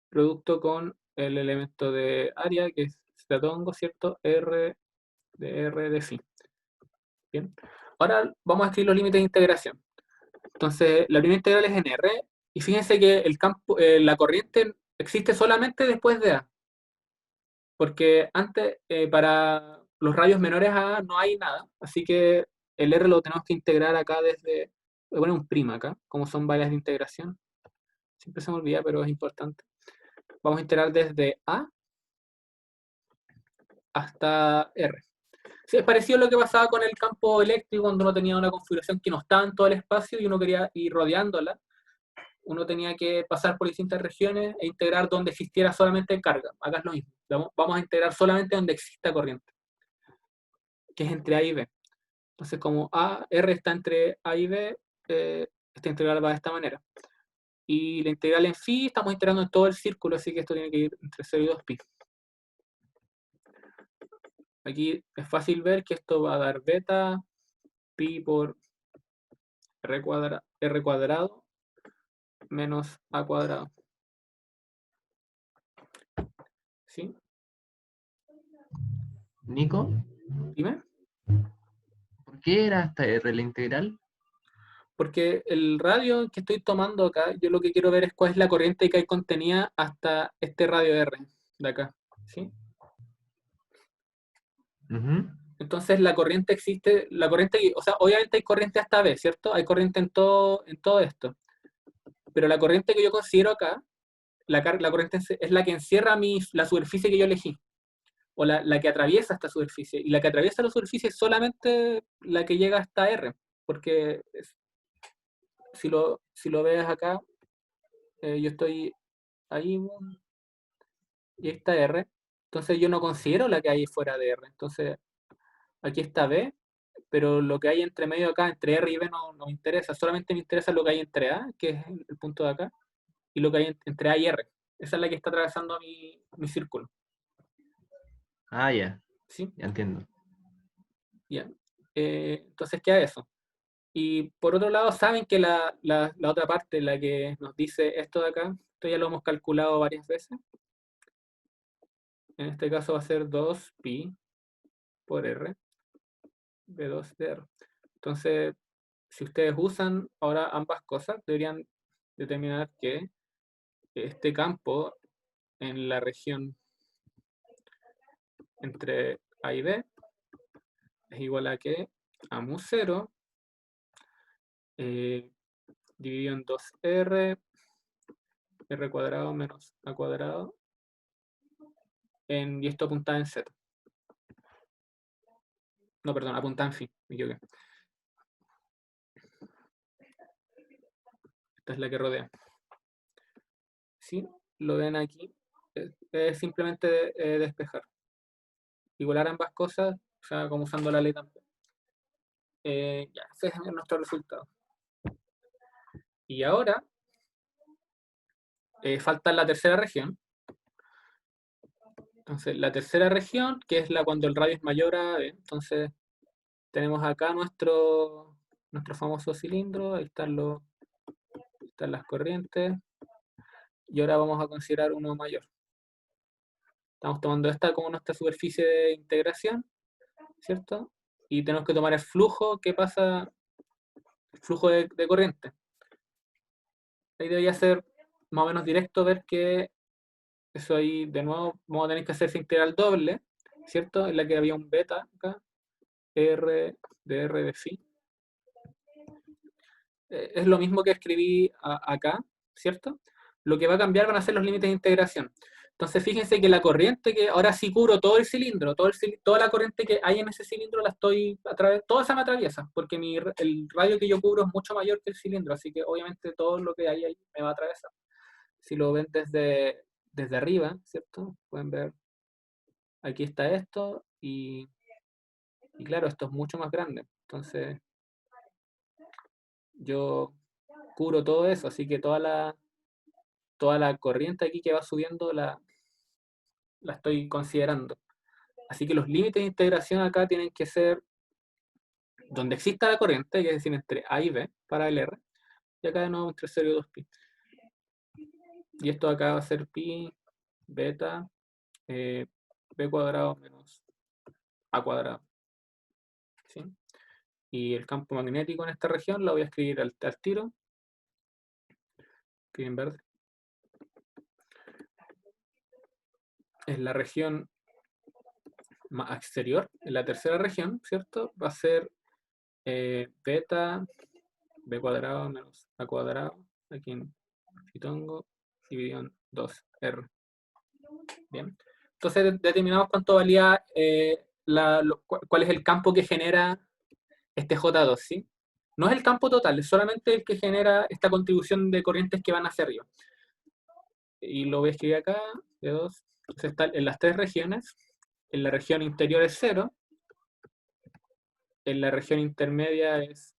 producto con el elemento de área, que es z tongo, ¿cierto? R de phi. Bien. Ahora vamos a escribir los límites de integración. Entonces, la primera integral es en R, y fíjense que el campo, la corriente existe solamente después de A. Porque antes, para los radios menores a A no hay nada, así que el R lo tenemos que integrar acá desde, voy a poner un prima acá, como son varias de integración. Siempre se me olvida, pero es importante. Vamos a integrar desde A hasta R. Sí, es parecido a lo que pasaba con el campo eléctrico cuando uno tenía una configuración que no estaba en todo el espacio y uno quería ir rodeándola. Uno tenía que pasar por distintas regiones e integrar donde existiera solamente carga. Acá es lo mismo. Vamos a integrar solamente donde exista corriente, que es entre A y B. Entonces, como R está entre A y B, esta integral va de esta manera. Y la integral en phi estamos integrando en todo el círculo, así que esto tiene que ir entre 0 y 2pi. Aquí es fácil ver que esto va a dar beta, pi por R cuadrado menos A cuadrado. ¿Sí? Nico, Dime. ¿por qué era hasta R la integral? Porque el radio que estoy tomando acá, yo lo que quiero ver es cuál es la corriente que hay contenida hasta este radio R de acá. ¿Sí? Ujú. Entonces la corriente existe, o sea, obviamente hay corriente hasta B, ¿cierto? Hay corriente en todo esto. Pero la corriente que yo considero acá, la corriente es la que encierra la superficie que yo elegí, o la que atraviesa esta superficie. Y la que atraviesa la superficie es solamente la que llega hasta R, porque si lo ves acá, yo estoy ahí, y ahí está R. Entonces yo no considero la que hay fuera de R. Entonces aquí está B, pero lo que hay entre medio acá, entre R y B, no me interesa. Solamente me interesa lo que hay entre A, que es el punto de acá, y lo que hay entre A y R. Esa es la que está atravesando mi círculo. Ah, ya, ¿Sí? ya entiendo. Ya. Entonces queda eso. Y por otro lado, saben que la otra parte, la que nos dice esto de acá, esto ya lo hemos calculado varias veces. En este caso va a ser 2pi por R, B2 de R. Entonces, si ustedes usan ahora ambas cosas, deberían determinar que este campo en la región entre A y B es igual a que a mu 0 dividido en 2R, R cuadrado menos A cuadrado, y esto apunta en Z. No, perdón, apunta en phi, me equivoqué. Esta es la que rodea. ¿Sí? Lo ven aquí. Es simplemente despejar. Igualar ambas cosas, o sea, como usando la ley también. Ya, ese es nuestro resultado. Y ahora falta la tercera región. Entonces, la tercera región, que es la cuando el radio es mayor a B. Entonces, tenemos acá nuestro famoso cilindro. Ahí están las corrientes. Y ahora vamos a considerar uno mayor. Estamos tomando esta como nuestra superficie de integración, ¿cierto? Y tenemos que tomar el flujo que pasa, el flujo de corriente. Ahí debería ser más o menos directo ver que eso ahí, de nuevo, vamos a tener que hacer esa integral doble, ¿cierto? En la que había un beta acá, R de phi. Es lo mismo que escribí acá, ¿cierto? Lo que va a cambiar van a ser los límites de integración. Entonces fíjense que la corriente que ahora sí cubro todo el cilindro, toda la corriente que hay en ese cilindro la estoy toda esa me atraviesa, porque el radio que yo cubro es mucho mayor que el cilindro, así que obviamente todo lo que hay ahí me va a atravesar. Si lo ven desde arriba, ¿cierto? Pueden ver, aquí está esto, y claro, esto es mucho más grande. Entonces, yo cubro todo eso, así que toda la corriente aquí que va subiendo la estoy considerando. Así que los límites de integración acá tienen que ser donde exista la corriente, que es decir, entre A y B para el R, y acá de nuevo entre 0 y 2pi. Y esto acá va a ser pi, beta, b cuadrado menos a cuadrado. ¿Sí? Y el campo magnético en esta región lo voy a escribir al tiro. Escribir en verde. En la región más exterior, en la tercera región, ¿cierto? Va a ser beta, b cuadrado menos a cuadrado, aquí en Pythongo, dividido en 2r. Bien. Entonces determinamos cuánto valía, cuál es el campo que genera este J2, ¿sí? No es el campo total, es solamente el que genera esta contribución de corrientes que van hacia arriba. Y lo voy a escribir acá, de 2. Entonces está en las tres regiones. En la región interior es 0. En la región intermedia es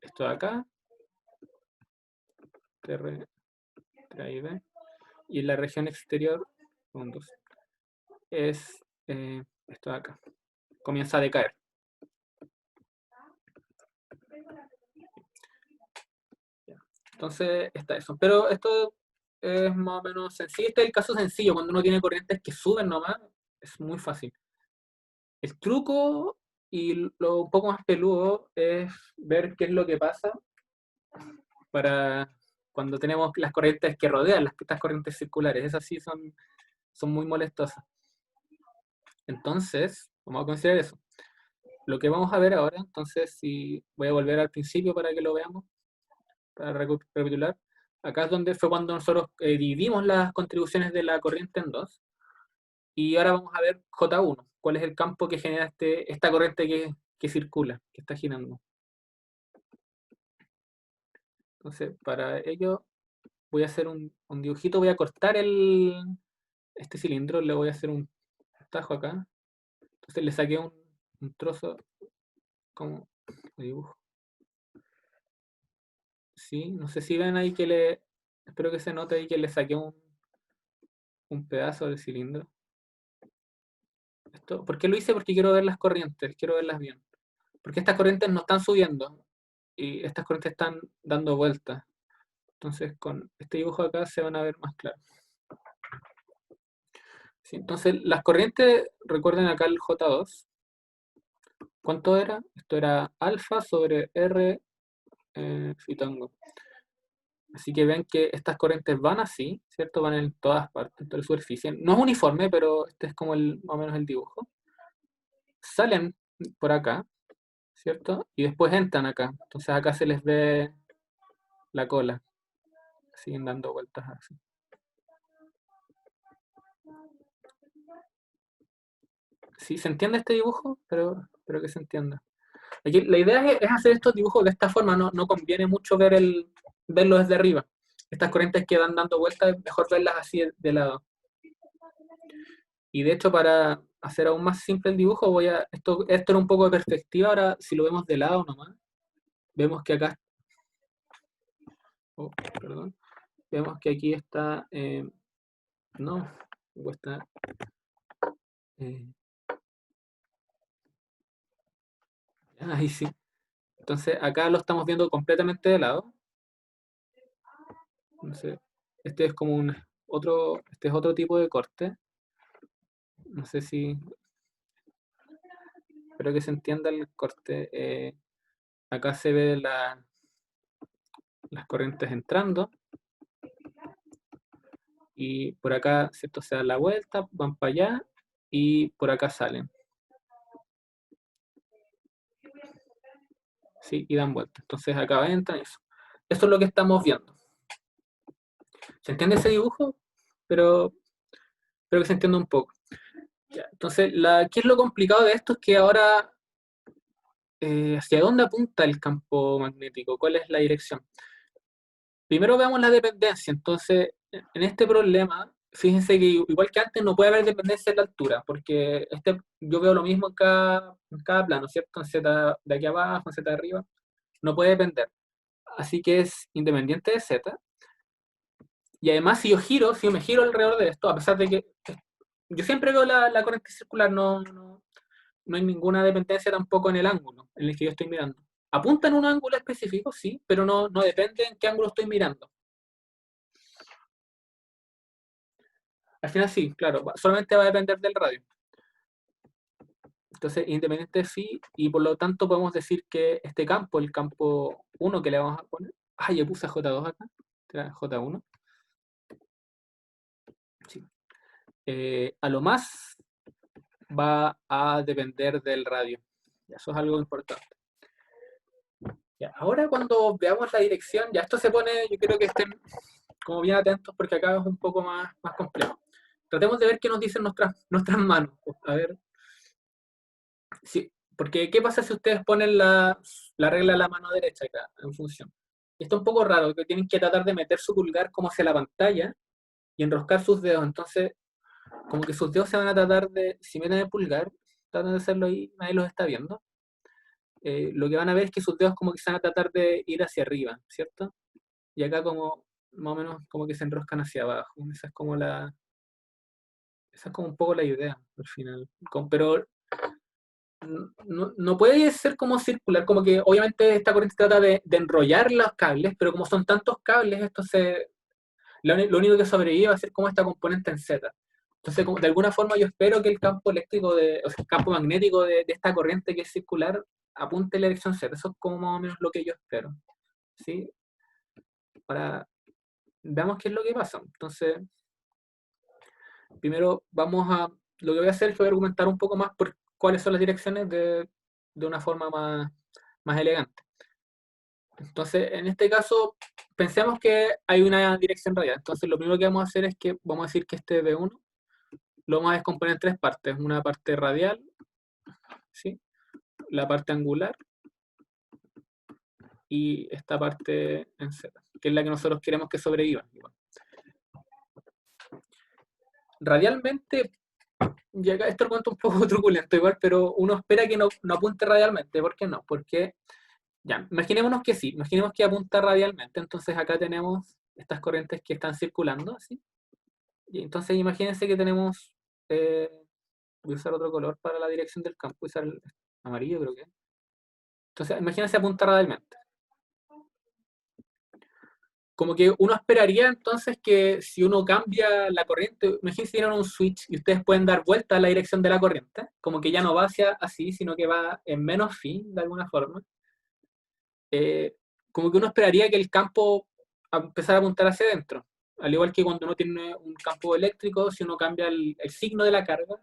esto de acá. TR, A y B. Y en la región exterior, es esto de acá. Comienza a decaer. Entonces está eso. Pero esto es más o menos sencillo. Este es el caso sencillo. Cuando uno tiene corrientes que suben nomás, es muy fácil. El truco y lo un poco más peludo es ver qué es lo que pasa para cuando tenemos las corrientes que rodean estas corrientes circulares. Esas sí son muy molestosas. Entonces, vamos a considerar eso. Lo que vamos a ver ahora, entonces, si voy a volver al principio para que lo veamos, para recapitular. Acá es donde fue cuando nosotros dividimos las contribuciones de la corriente en dos. Y ahora vamos a ver J1, cuál es el campo que genera esta corriente que circula, que está girando. Entonces, para ello voy a hacer un dibujito, voy a cortar este cilindro, le voy a hacer un tajo acá. Entonces le saqué un trozo, como lo dibujo. Sí, no sé si ven ahí espero que se note ahí que le saqué un pedazo del cilindro. ¿Por qué lo hice? Porque quiero ver las corrientes, quiero verlas bien. Porque estas corrientes no están subiendo y estas corrientes están dando vueltas. Entonces con este dibujo acá se van a ver más claros. Sí, entonces las corrientes, recuerden acá el J2. ¿Cuánto era? Esto era alfa sobre R Pythongo. Así que ven que estas corrientes van así, ¿cierto? Van en todas partes, en toda la superficie. No es uniforme, pero este es como más o menos el dibujo. Salen por acá, ¿cierto? Y después entran acá. Entonces acá se les ve la cola. Siguen dando vueltas así. ¿Sí? ¿Se entiende este dibujo? Espero que se entienda. Aquí, la idea es hacer estos dibujos de esta forma. No conviene mucho verlo desde arriba. Estas corrientes que van dando vueltas, es mejor verlas así de lado. Y de hecho, para hacer aún más simple el dibujo, esto era un poco de perspectiva. Ahora, si lo vemos de lado nomás, vemos que acá, perdón, vemos que aquí está, ahí sí. Entonces, acá lo estamos viendo completamente de lado. Entonces, este es como este es otro tipo de corte. No sé si, espero que se entienda el corte. Acá se ve las corrientes entrando. Y por acá, ¿cierto? Se dan la vuelta, van para allá y por acá salen. ¿Sí? Y dan vuelta. Entonces acá entran eso. Eso es lo que estamos viendo. ¿Se entiende ese dibujo? Pero espero que se entienda un poco. Ya, entonces, ¿qué es lo complicado de esto? Es que ahora, ¿hacia dónde apunta el campo magnético? ¿Cuál es la dirección? Primero veamos la dependencia. Entonces, en este problema, fíjense que igual que antes no puede haber dependencia en la altura, porque yo veo lo mismo en cada plano, ¿cierto? En Z de aquí abajo, en Z de arriba, no puede depender. Así que es independiente de Z. Y además, si yo me giro alrededor de esto, a pesar de que yo siempre veo la corriente circular, no hay ninguna dependencia tampoco en el ángulo en el que yo estoy mirando. Apunta en un ángulo específico, sí, pero no depende en qué ángulo estoy mirando. Al final sí, claro, solamente va a depender del radio. Entonces, independiente de sí, y por lo tanto podemos decir que este campo, el campo 1 que le vamos a poner, ya puse J2 acá, era J1. Sí. A lo más va a depender del radio. Eso es algo importante. Ya, ahora cuando veamos la dirección, ya esto se pone, yo creo que estén como bien atentos porque acá es un poco más complejo. Tratemos de ver qué nos dicen nuestras manos. A ver, sí, porque ¿qué pasa si ustedes ponen la regla de la mano derecha acá en función? Esto es un poco raro, que tienen que tratar de meter su pulgar como hacia la pantalla y enroscar sus dedos. Entonces, como que sus dedos se van a tratar de, si meten el pulgar, tratan de hacerlo ahí, nadie los está viendo. Lo que van a ver es que sus dedos como que se van a tratar de ir hacia arriba, ¿cierto? Y acá como, más o menos, como que se enroscan hacia abajo. Esa es como un poco la idea, al final. Pero no puede ser como circular, como que obviamente esta corriente trata de enrollar los cables, pero como son tantos cables, lo único que sobrevive va a ser como esta componente en Z. Entonces, de alguna forma yo espero que el campo eléctrico, o sea, el campo magnético de esta corriente que es circular apunte en la dirección Z. Eso es como más o menos lo que yo espero. ¿Sí? Ahora, veamos qué es lo que pasa. Entonces, primero lo que voy a hacer es que voy a argumentar un poco más por cuáles son las direcciones de una forma más elegante. Entonces, en este caso, pensemos que hay una dirección radial. Entonces, lo primero que vamos a hacer es que vamos a decir que este V1 lo vamos a descomponer en tres partes. Una parte radial, ¿sí? La parte angular y esta parte en Z, que es la que nosotros queremos que sobreviva. Radialmente, y acá esto lo cuento un poco truculento igual, pero uno espera que no apunte radialmente. ¿Por qué no? Porque, ya, imaginémonos que sí, imaginemos que apunta radialmente. Entonces acá tenemos estas corrientes que están circulando, ¿sí? Y entonces imagínense que tenemos, voy a usar otro color para la dirección del campo, voy a usar el amarillo creo que. Entonces imagínense apunta radialmente. Como que uno esperaría entonces que si uno cambia la corriente, imagínense que tienen un switch y ustedes pueden dar vuelta a la dirección de la corriente, como que ya no va hacia así, sino que va en menos phi, de alguna forma. Como que uno esperaría que el campo empezara a apuntar hacia adentro. Al igual que cuando uno tiene un campo eléctrico, si uno cambia el signo de la carga,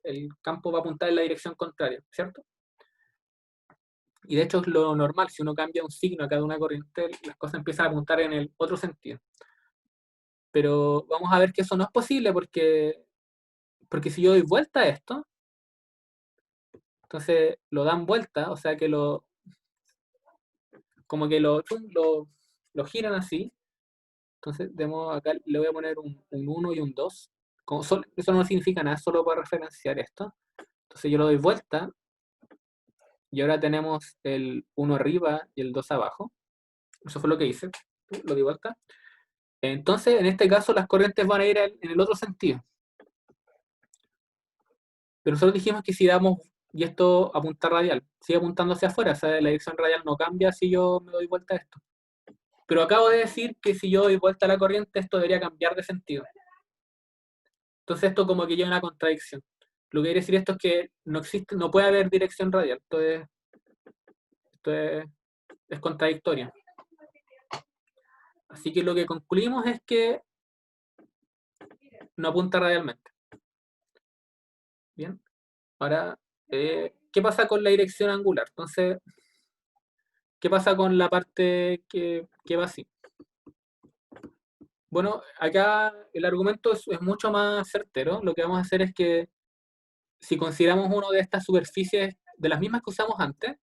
el campo va a apuntar en la dirección contraria, ¿cierto? Y de hecho es lo normal, si uno cambia un signo a cada una corriente, las cosas empiezan a apuntar en el otro sentido. Pero vamos a ver que eso no es posible porque si yo doy vuelta a esto, entonces lo dan vuelta, o sea que como que lo giran así. Entonces acá le voy a poner un 1 y un 2. Eso no significa nada, solo para referenciar esto. Entonces yo lo doy vuelta y ahora tenemos el 1 arriba y el 2 abajo. Eso fue lo que hice, lo di vuelta. Entonces, en este caso, las corrientes van a ir en el otro sentido. Pero nosotros dijimos que si damos, y esto apunta radial, sigue apuntando hacia afuera, o sea, la dirección radial no cambia si yo me doy vuelta a esto. Pero acabo de decir que si yo doy vuelta a la corriente, esto debería cambiar de sentido. Entonces esto como que lleva una contradicción. Lo que quiere decir esto es que no puede haber dirección radial. Esto es contradictorio. Así que lo que concluimos es que no apunta radialmente. Bien. Ahora, ¿qué pasa con la dirección angular? Entonces, ¿qué pasa con la parte que va así? Bueno, acá el argumento es mucho más certero. Lo que vamos a hacer es que si consideramos uno de estas superficies, de las mismas que usamos antes,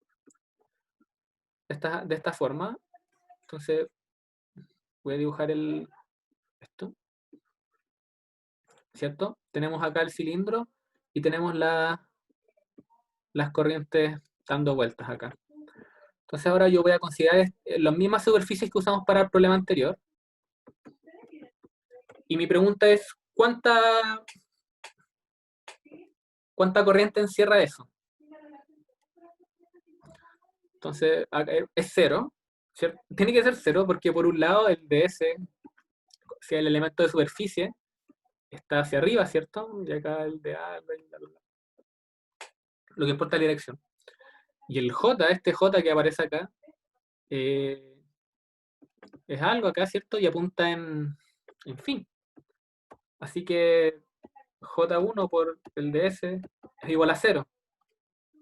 de esta forma, entonces voy a dibujar esto, ¿cierto? Tenemos acá el cilindro y tenemos las corrientes dando vueltas acá. Entonces ahora yo voy a considerar las mismas superficies que usamos para el problema anterior. Y mi pregunta es, ¿cuánta corriente encierra eso? Entonces, acá es 0, ¿cierto? Tiene que ser 0 porque por un lado el ds, si el elemento de superficie, está hacia arriba, ¿cierto? Y acá el de A, lo que importa es la dirección. Y el J, este J que aparece acá, es algo acá, ¿cierto? Y apunta en fin. Así que J1 por el ds es igual a 0.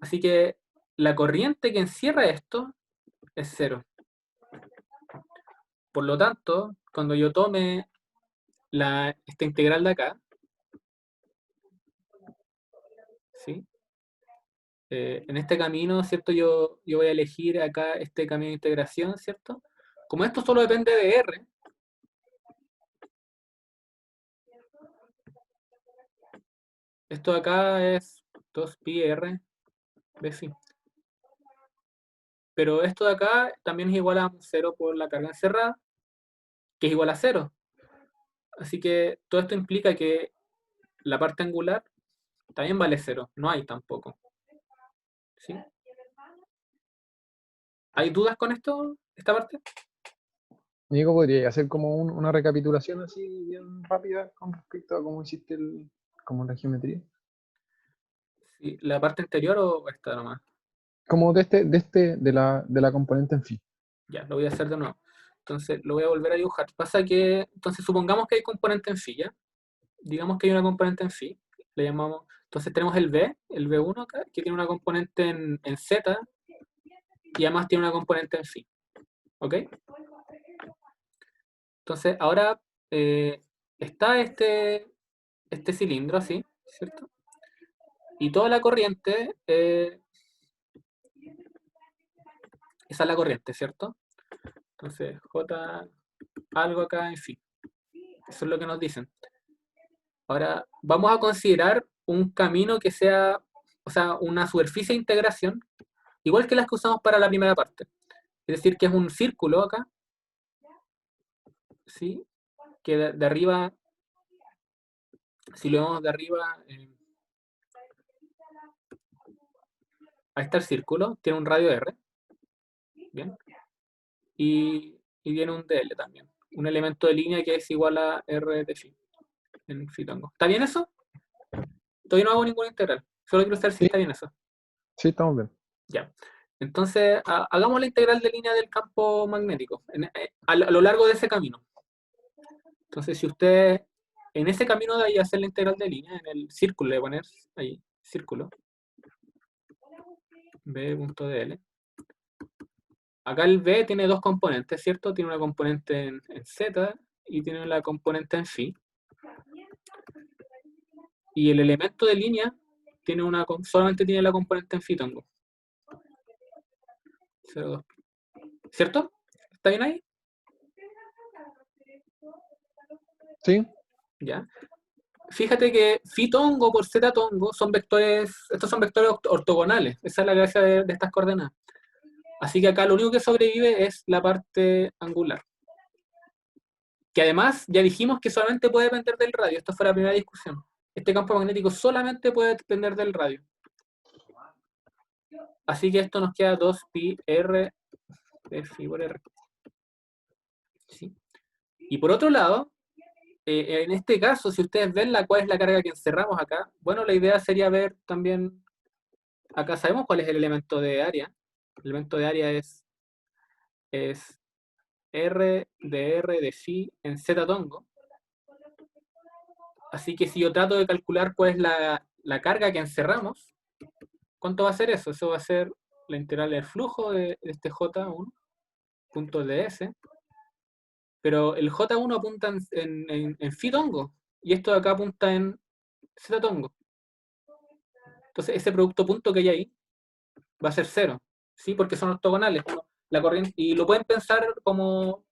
Así que la corriente que encierra esto es 0. Por lo tanto, cuando yo tome esta integral de acá, ¿sí? En este camino, ¿cierto? Yo voy a elegir acá este camino de integración, ¿cierto? Como esto solo depende de R, esto de acá es 2pi R de phi. Pero esto de acá también es igual a 0 por la carga encerrada, que es igual a 0. Así que todo esto implica que la parte angular también vale 0. No hay tampoco. ¿Sí? ¿Hay dudas con esto, esta parte? Nico, ¿podría hacer como una recapitulación así bien rápida con respecto a cómo hiciste como la geometría? Sí, ¿la parte anterior o esta nomás? Como de la componente en fin. Ya, lo voy a hacer de nuevo. Entonces, lo voy a volver a dibujar. Pasa que, entonces, supongamos que hay componente en phi, ¿ya? Digamos que hay una componente en phi, le llamamos, entonces tenemos el V1 acá, que tiene una componente en Z, y además tiene una componente en phi, ¿ok? Entonces, ahora está este cilindro así, ¿cierto? Y toda la corriente, esa es la corriente, ¿cierto? Entonces, J algo acá en phi. Eso es lo que nos dicen. Ahora, vamos a considerar un camino que sea, o sea, una superficie de integración, igual que las que usamos para la primera parte. Es decir, que es un círculo acá, ¿sí? Que de arriba, si lo vemos de arriba, ahí está el círculo, tiene un radio R, ¿bien? Y tiene un DL también, un elemento de línea que es igual a R de phi, en phi tango. ¿Está bien eso? Todavía no hago ninguna integral, solo quiero saber si Sí, está bien eso. sí, estamos bien. Ya. Entonces, hagamos la integral de línea del campo magnético, a lo largo de ese camino. Entonces, si usted en ese camino de ahí hacer la integral de línea, en el círculo, le voy a poner ahí, círculo, b.dl. Acá el b tiene dos componentes, ¿cierto? Tiene una componente en z y tiene la componente en phi. Y el elemento de línea tiene solamente tiene la componente en phi tango. 0,2. ¿Cierto? ¿Está bien ahí? Sí, Ya. Fíjate que phi tongo por z tongo son vectores, estos son vectores ortogonales. Esa es la gracia de estas coordenadas. Así que acá lo único que sobrevive es la parte angular. Que además ya dijimos que solamente puede depender del radio. Esta fue la primera discusión. Este campo magnético solamente puede depender del radio. Así que esto nos queda 2pi r de phi por r. ¿Sí? Y por otro lado, en este caso, si ustedes ven cuál es la carga que encerramos acá, bueno, la idea sería ver también, acá sabemos cuál es el elemento de área. El elemento de área es R de phi en z tongo. Así que si yo trato de calcular cuál es la carga que encerramos, ¿cuánto va a ser eso? Eso va a ser la integral del flujo de este J1, punto ds, pero el J1 apunta en phi tongo, y esto de acá apunta en Z tongo. Entonces ese producto punto que hay ahí va a ser 0, ¿sí? Porque son ortogonales. La corriente, y lo pueden pensar como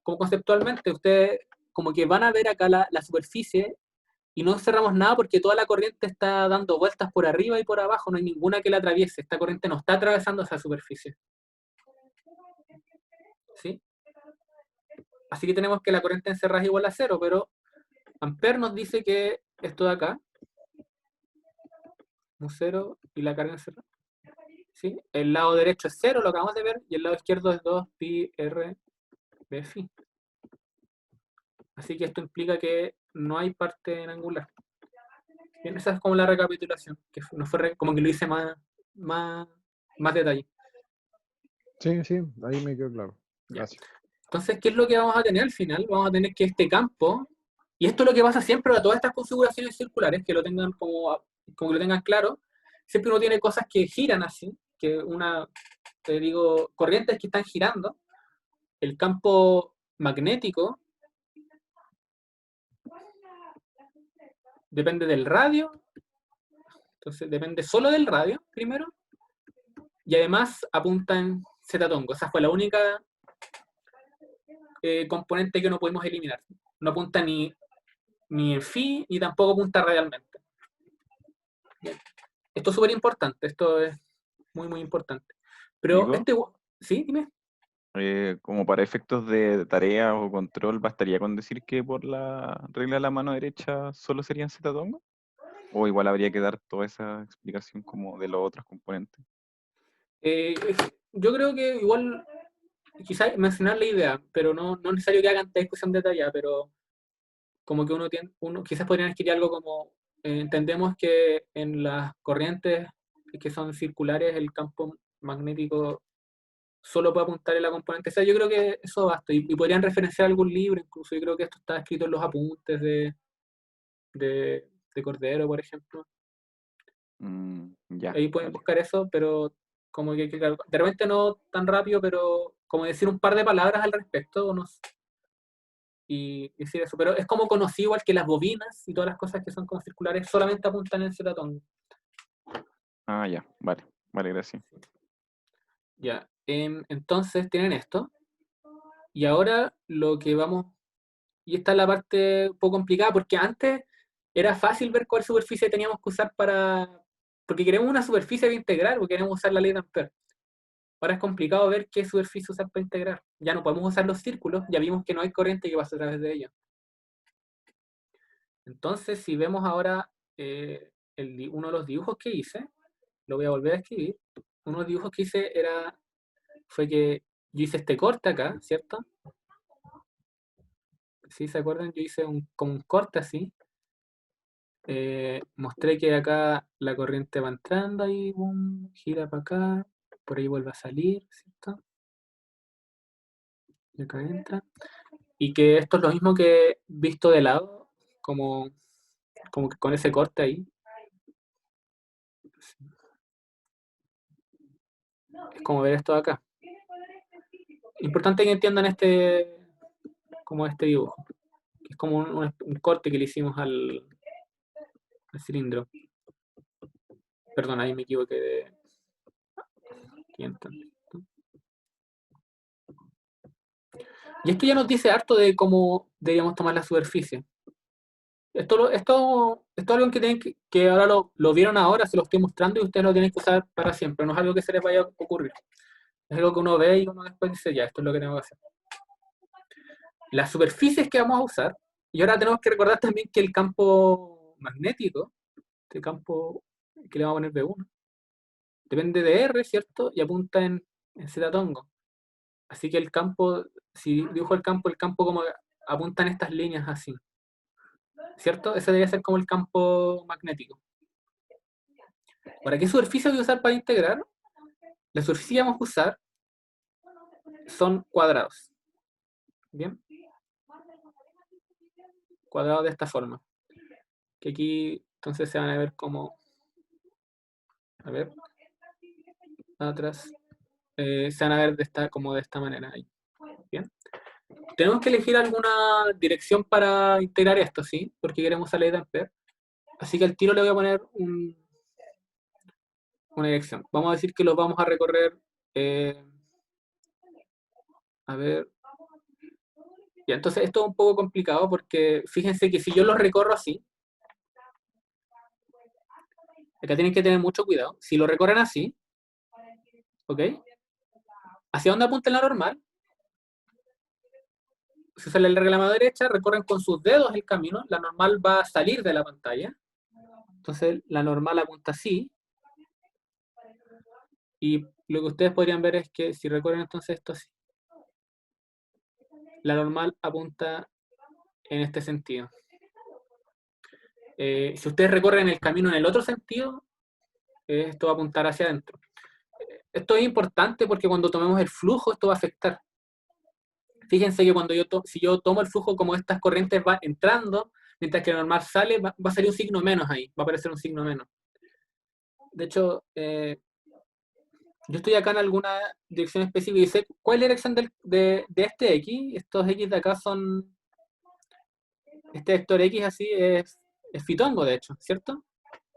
conceptualmente. Ustedes como que van a ver acá la superficie y no cerramos nada porque toda la corriente está dando vueltas por arriba y por abajo, no hay ninguna que la atraviese. Esta corriente no está atravesando esa superficie. ¿Sí? Así que tenemos que la corriente encerrada es igual a 0, pero Ampère nos dice que esto de acá, un 0 y la carga encerrada. ¿Sí? El lado derecho es 0, lo acabamos de ver, y el lado izquierdo es 2 pi r b phi. Así que esto implica que no hay parte en angular. Bien, esa es como la recapitulación, que no fue como que lo hice más detalle. Sí, sí, ahí me quedó claro. Ya. Gracias. Entonces, ¿qué es lo que vamos a tener al final? Vamos a tener que este campo, y esto es lo que pasa siempre a todas estas configuraciones circulares, que lo tengan como que lo tengan claro, siempre uno tiene cosas que giran así, que te digo, corrientes que están girando. El campo magnético depende del radio, entonces depende solo del radio, primero, y además apunta en Z tongo. Esa fue la única componente que no pudimos eliminar. No apunta ni en phi, ni tampoco apunta radialmente. Bien. Esto es súper importante, esto es muy, muy importante. Pero Nico, ¿sí? Dime. como para efectos de tarea o control, ¿bastaría con decir que por la regla de la mano derecha solo serían Z-tongo? ¿O igual habría que dar toda esa explicación como de los otros componentes? Yo creo que igual, quizás mencionar la idea, pero no es necesario que hagan esta discusión detallada, pero como que uno quizás podrían escribir algo como, entendemos que en las corrientes que son circulares el campo magnético solo puede apuntar en la componente. O sea, yo creo que eso basta. Y podrían referenciar algún libro, incluso yo creo que esto está escrito en los apuntes de Cordero, por ejemplo. Ya, Ahí pueden vale. buscar eso, pero como que claro, de repente no tan rápido, pero como decir un par de palabras al respecto, y decir eso. Pero es como conocido igual que las bobinas y todas las cosas que son como circulares solamente apuntan en Z-tongo. Ah, ya, vale, vale, gracias. Ya, entonces tienen esto. Y ahora lo que vamos, y esta es la parte un poco complicada, porque antes era fácil ver cuál superficie teníamos que usar porque queremos una superficie integral, porque queremos usar la ley de Ampère. Ahora es complicado ver qué superficie usar para integrar. Ya no podemos usar los círculos, ya vimos que no hay corriente que pase a través de ellos. Entonces, si vemos ahora uno de los dibujos que hice, lo voy a volver a escribir. Uno de los dibujos que hice fue que yo hice este corte acá, ¿cierto? Si se acuerdan, yo hice como un corte así. Mostré que acá la corriente va entrando ahí, boom, gira para acá, por ahí vuelve a salir, ¿cierto? Y acá entra. Y que esto es lo mismo que visto de lado, como que con ese corte ahí. Es como ver esto de acá. Importante que entiendan como este dibujo. Es como un corte que le hicimos al cilindro. Perdón, ahí me equivoqué de 500. Y esto ya nos dice harto de cómo deberíamos tomar la superficie. Esto es algo que tienen que ahora lo vieron ahora, se lo estoy mostrando y ustedes lo tienen que usar para siempre. No es algo que se les vaya a ocurrir. Es algo que uno ve y uno después dice, ya, esto es lo que tengo que hacer. Las superficies que vamos a usar, y ahora tenemos que recordar también que el campo magnético, este campo que le vamos a poner B1, depende de R, ¿cierto? Y apunta en Z tongo. Así que el campo, si dibujo el campo como apunta en estas líneas así. ¿Cierto? Ese debería ser como el campo magnético. ¿Para qué superficie voy a usar para integrar? La superficie que vamos a usar son cuadrados. ¿Bien? Cuadrados de esta forma. Que aquí entonces se van a ver como... A ver. Atrás. Se van a ver como de esta manera. Ahí. ¿Bien? Tenemos que elegir alguna dirección para integrar esto, ¿sí? Porque queremos usar la ley de Ampère. Así que al tiro le voy a poner una dirección. Vamos a decir que lo vamos a recorrer, a ver, ya, entonces esto es un poco complicado porque fíjense que si yo lo recorro así, acá tienen que tener mucho cuidado. Si lo recorren así, ¿ok? ¿Hacia dónde apunta la normal? Si usan el regla a mano derecha, recorren con sus dedos el camino, la normal va a salir de la pantalla. Entonces la normal apunta así. Y lo que ustedes podrían ver es que si recorren entonces esto así, la normal apunta en este sentido. Si ustedes recorren el camino en el otro sentido, esto va a apuntar hacia adentro. Esto es importante porque cuando tomemos el flujo, esto va a afectar. Fíjense que cuando si yo tomo el flujo como estas corrientes van entrando, mientras que la normal sale, va a salir un signo menos ahí, va a aparecer un signo menos. De hecho, yo estoy acá en alguna dirección específica y sé cuál es la dirección de este X. Estos X de acá son, este vector X así es fitongo, de hecho, ¿cierto?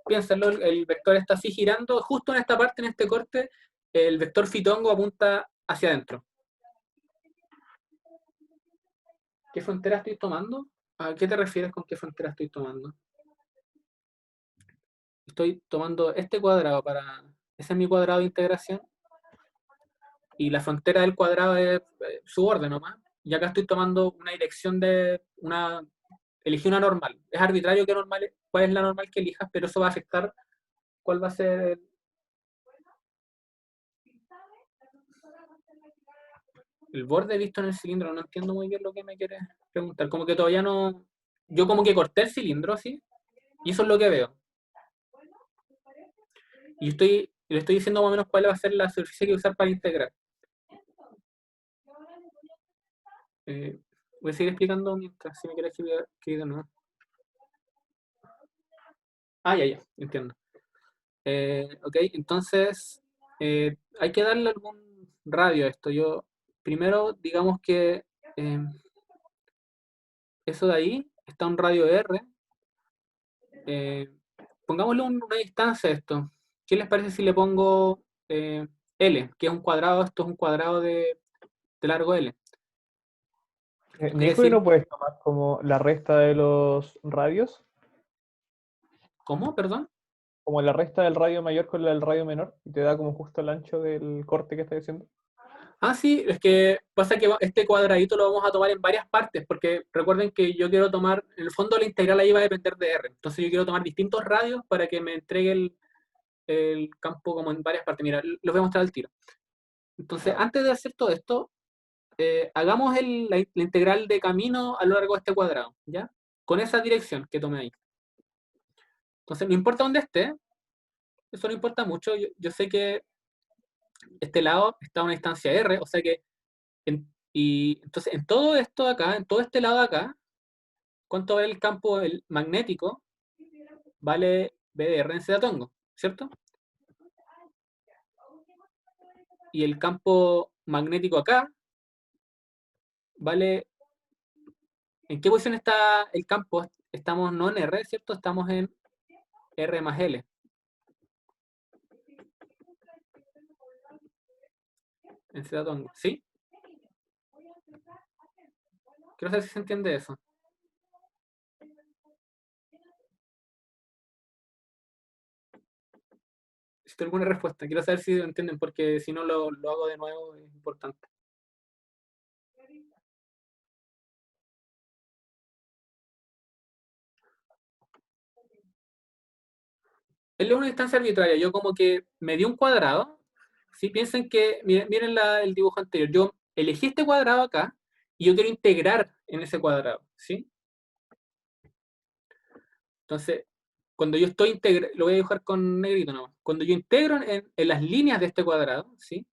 Piénsenlo, el vector está así girando, justo en esta parte, en este corte, el vector fitongo apunta hacia adentro. ¿Qué frontera estoy tomando? ¿A qué te refieres con qué frontera estoy tomando? Estoy tomando este cuadrado para... Ese es mi cuadrado de integración. Y la frontera del cuadrado es su orden nomás. Y acá estoy tomando una dirección de una... Elegí una normal. Es arbitrario qué normal, cuál es la normal que elijas, pero eso va a afectar cuál va a ser el borde visto en el cilindro. No entiendo muy bien lo que me quieres preguntar. Como que todavía no... Yo como que corté el cilindro, ¿sí? Y eso es lo que veo. Y le estoy diciendo más o menos cuál va a ser la superficie que voy a usar para integrar. Voy a seguir explicando mientras, si me quieres escribir de nuevo. Ah, ya, entiendo. Ok, entonces hay que darle algún radio a esto. Yo, primero, digamos que eso de ahí está un radio R. Pongámosle una distancia a esto. ¿Qué les parece si le pongo L, que es un cuadrado? Esto es un cuadrado de largo L. Nico, ¿y no puedes tomar como la resta de los radios? ¿Cómo? Perdón. Como la resta del radio mayor con la del radio menor, y te da como justo el ancho del corte que estás haciendo. Ah, sí, es que pasa que este cuadradito lo vamos a tomar en varias partes, porque recuerden que yo quiero tomar, en el fondo la integral ahí va a depender de R, entonces yo quiero tomar distintos radios para que me entregue el campo como en varias partes. Mira, los voy a mostrar al tiro. Entonces, antes de hacer todo esto, hagamos la integral de camino a lo largo de este cuadrado, ¿ya? Con esa dirección que tomé ahí. Entonces, no importa dónde esté, eso no importa mucho, yo sé que este lado está a una distancia R, o sea que y entonces en todo esto acá, en todo este lado acá, ¿cuánto vale el campo magnético? Vale B de R en zetatongo, ¿cierto? Y el campo magnético acá vale... ¿En qué posición está el campo? Estamos no en R, ¿cierto? Estamos en R más L. En zetatongo, ¿sí? Quiero saber si se entiende eso. Si tengo alguna respuesta, quiero saber si lo entienden, porque si no lo hago de nuevo, es importante. Él es una distancia arbitraria. Yo como que me di un cuadrado. ¿Sí? Piensen que, miren el dibujo anterior. Yo elegí este cuadrado acá y yo quiero integrar en ese cuadrado. ¿Sí? Entonces, cuando yo estoy integrando, lo voy a dibujar con negrito nomás. Cuando yo integro en las líneas de este cuadrado, ¿sí?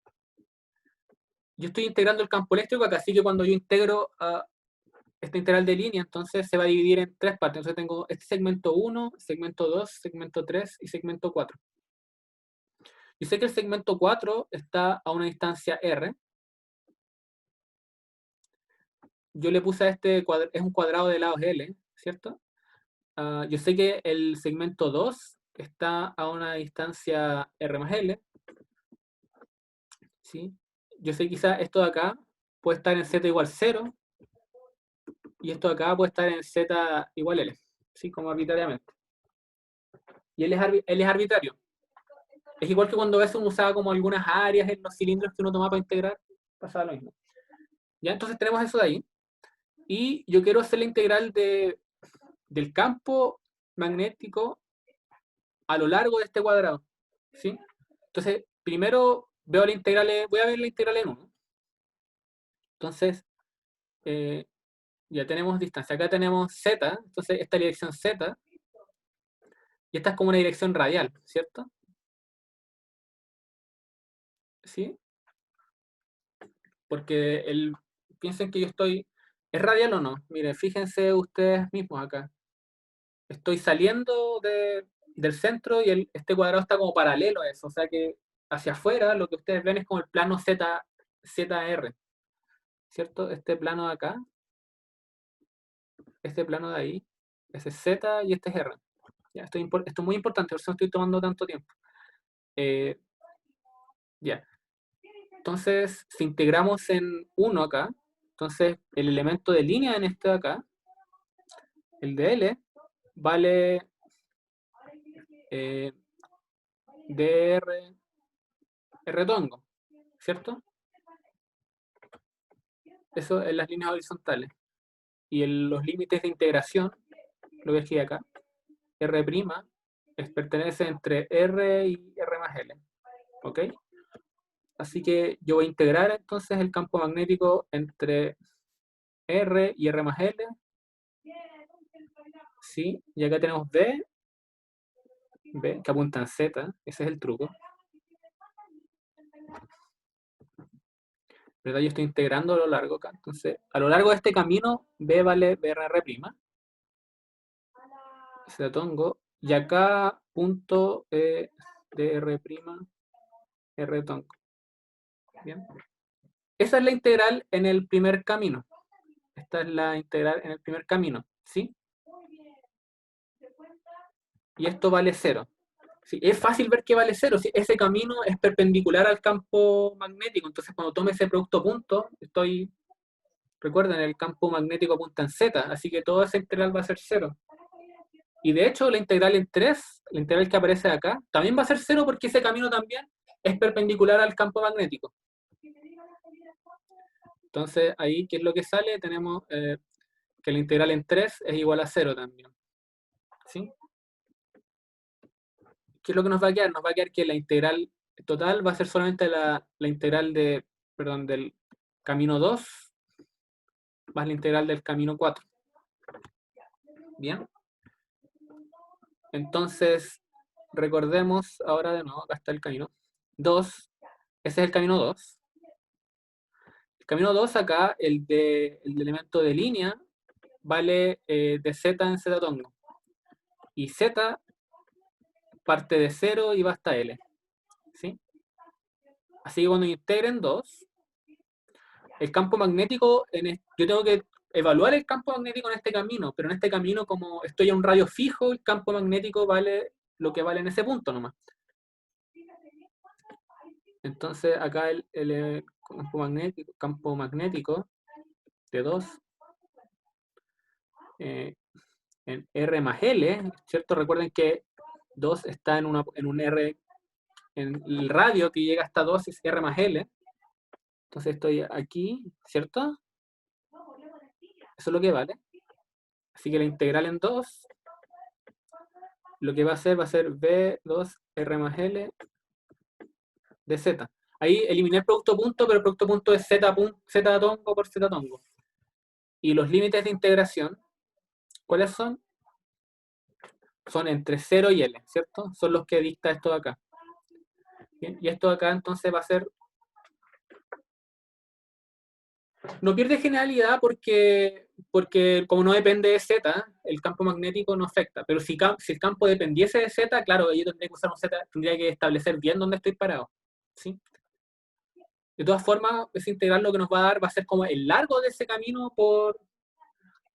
Yo estoy integrando el campo eléctrico acá, así que cuando yo integro a esta integral de línea, entonces se va a dividir en tres partes. Entonces tengo este segmento 1, segmento 2, segmento 3 y segmento 4. Yo sé que el segmento 4 está a una distancia R. yo le puse a este cuadrado, es un cuadrado de lados L, ¿cierto? Yo sé que el segmento 2 está a una distancia R más L, ¿sí? Yo sé quizá esto de acá puede estar en Z igual 0, y esto de acá puede estar en Z igual L, ¿sí? Como arbitrariamente. Y él es arbitrario. Es igual que cuando a veces uno usaba como algunas áreas en los cilindros que uno tomaba para integrar, pasaba lo mismo. Ya, entonces tenemos eso de ahí. Y yo quiero hacer la integral del campo magnético a lo largo de este cuadrado, ¿sí? Entonces, primero veo la integral, voy a ver la integral en 1. Entonces, ya tenemos distancia. Acá tenemos Z, entonces esta dirección Z, y esta es como una dirección radial, ¿cierto? ¿Sí? Porque piensen que yo estoy... ¿Es radial o no? Miren, fíjense ustedes mismos acá. Estoy saliendo del centro y este cuadrado está como paralelo a eso. O sea que hacia afuera lo que ustedes ven es como el plano ZR. ¿Cierto? Este plano de acá, este plano de ahí, ese es Z y este es R. Ya, esto es muy importante, por eso no estoy tomando tanto tiempo. Ya. Entonces, si integramos en 1 acá, entonces el elemento de línea en este de acá, el de L, vale dr R tongo, ¿cierto? Eso en las líneas horizontales. Y en los límites de integración, lo que escribí acá, R' pertenece entre R y R más L. ¿Ok? Así que yo voy a integrar entonces el campo magnético entre R y R más L. ¿Sí? Y acá tenemos B, que apunta en Z. Ese es el truco. ¿Verdad? Yo estoy integrando a lo largo acá. Entonces, a lo largo de este camino, B vale BR'. Se tongo. Y acá punto DR', R tongo. Bien. Esa es la integral en el primer camino. Esta es la integral en el primer camino. ¿Sí? Y esto vale 0. ¿Sí? Es fácil ver que vale 0. ¿Sí? Ese camino es perpendicular al campo magnético. Entonces, cuando tome ese producto punto, recuerden, el campo magnético apunta en Z, así que toda esa integral va a ser 0. Y de hecho, la integral en 3, la integral que aparece acá, también va a ser 0 porque ese camino también es perpendicular al campo magnético. Entonces, ahí, ¿qué es lo que sale? Tenemos que la integral en 3 es igual a 0 también. ¿Sí? ¿Qué es lo que nos va a quedar? Nos va a quedar que la integral total va a ser solamente la integral del camino 2 más la integral del camino 4. ¿Bien? Entonces, recordemos ahora de nuevo, acá está el camino 2. Ese es el camino 2. El camino 2 acá, el elemento de línea, vale de Z en Z tongo. Y Z parte de 0 y va hasta L. ¿Sí? Así que cuando integren 2, el campo magnético, yo tengo que evaluar el campo magnético en este camino, pero en este camino, como estoy a un radio fijo, el campo magnético vale lo que vale en ese punto nomás. Entonces acá el campo magnético de 2 en R más L, ¿cierto? Recuerden que 2 está en un R, en el radio que llega hasta 2 es R más L. Entonces estoy aquí, ¿cierto? Eso es lo que vale. Así que la integral en 2, lo que va a ser B2 R más L de Z. Ahí eliminé el producto punto, pero el producto punto es Z tongo por Z tongo. Y los límites de integración, ¿cuáles son? Son entre 0 y L, ¿cierto? Son los que dicta esto de acá. Bien, y esto de acá entonces va a ser... No pierde generalidad porque como no depende de Z, el campo magnético no afecta. Pero si el campo dependiese de Z, claro, yo tendría que usar un Z, tendría que establecer bien dónde estoy parado. ¿Sí? De todas formas, ese integral lo que nos va a dar va a ser como el largo de ese camino por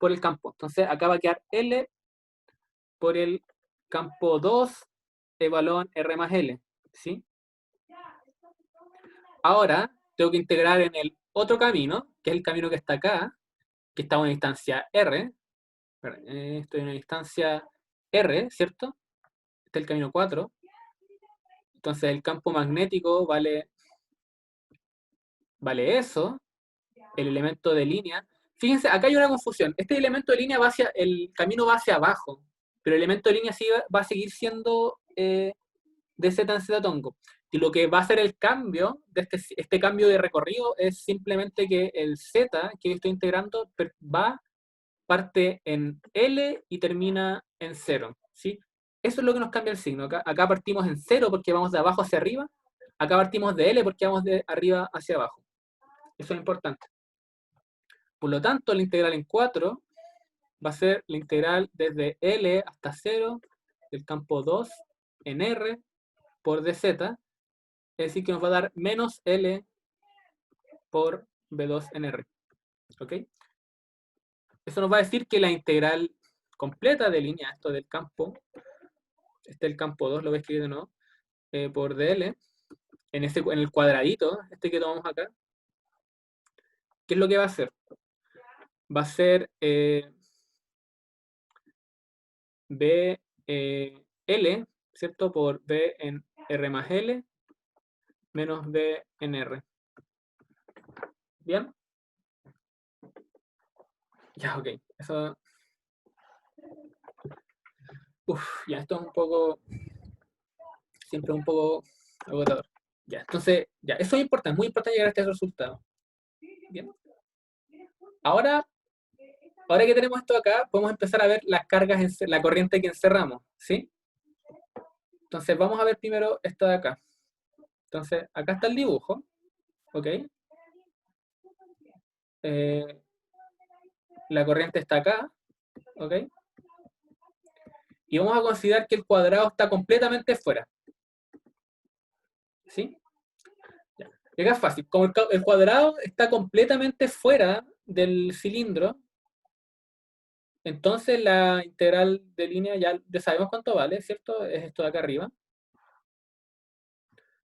el campo. Entonces, acá va a quedar L por el campo 2 valón R más L, ¿sí? Ahora, tengo que integrar en el otro camino, que es el camino que está acá, que está en una instancia R. Estoy en una instancia R, ¿cierto? Este es el camino 4. Entonces, el campo magnético vale eso. El elemento de línea. Fíjense, acá hay una confusión. Este elemento de línea el camino va hacia abajo, pero el elemento de línea sí va a seguir siendo de Z en Z tongo. Y lo que va a hacer el cambio, de este cambio de recorrido, es simplemente que el Z que yo estoy integrando parte en L y termina en 0, ¿sí? Eso es lo que nos cambia el signo. Acá partimos en 0 porque vamos de abajo hacia arriba. Acá partimos de L porque vamos de arriba hacia abajo. Eso es importante. Por lo tanto, la integral en 4 va a ser la integral desde L hasta 0 del campo 2 en R por dz, es decir, que nos va a dar menos L por B2 en R. ¿Ok? Eso nos va a decir que la integral completa de línea, esto del campo, este es el campo 2, lo voy a escribir de nuevo, por dl, en el cuadradito, este que tomamos acá, ¿qué es lo que va a hacer? Va a ser BL, ¿cierto? Por B en R más L, menos B en R. ¿Bien? Ya, ok. Eso... ya, esto es un poco... Siempre un poco agotador. Ya, entonces, ya, eso es importante, muy importante llegar a este resultado. Bien. Ahora que tenemos esto acá, podemos empezar a ver las cargas, la corriente que encerramos, ¿sí? Entonces, vamos a ver primero esto de acá. Entonces, acá está el dibujo, ¿ok? La corriente está acá, ¿ok? Y vamos a considerar que el cuadrado está completamente fuera. ¿Sí? Ya. Y acá es fácil. Como el cuadrado está completamente fuera del cilindro, entonces la integral de línea ya sabemos cuánto vale, ¿cierto? Es esto de acá arriba.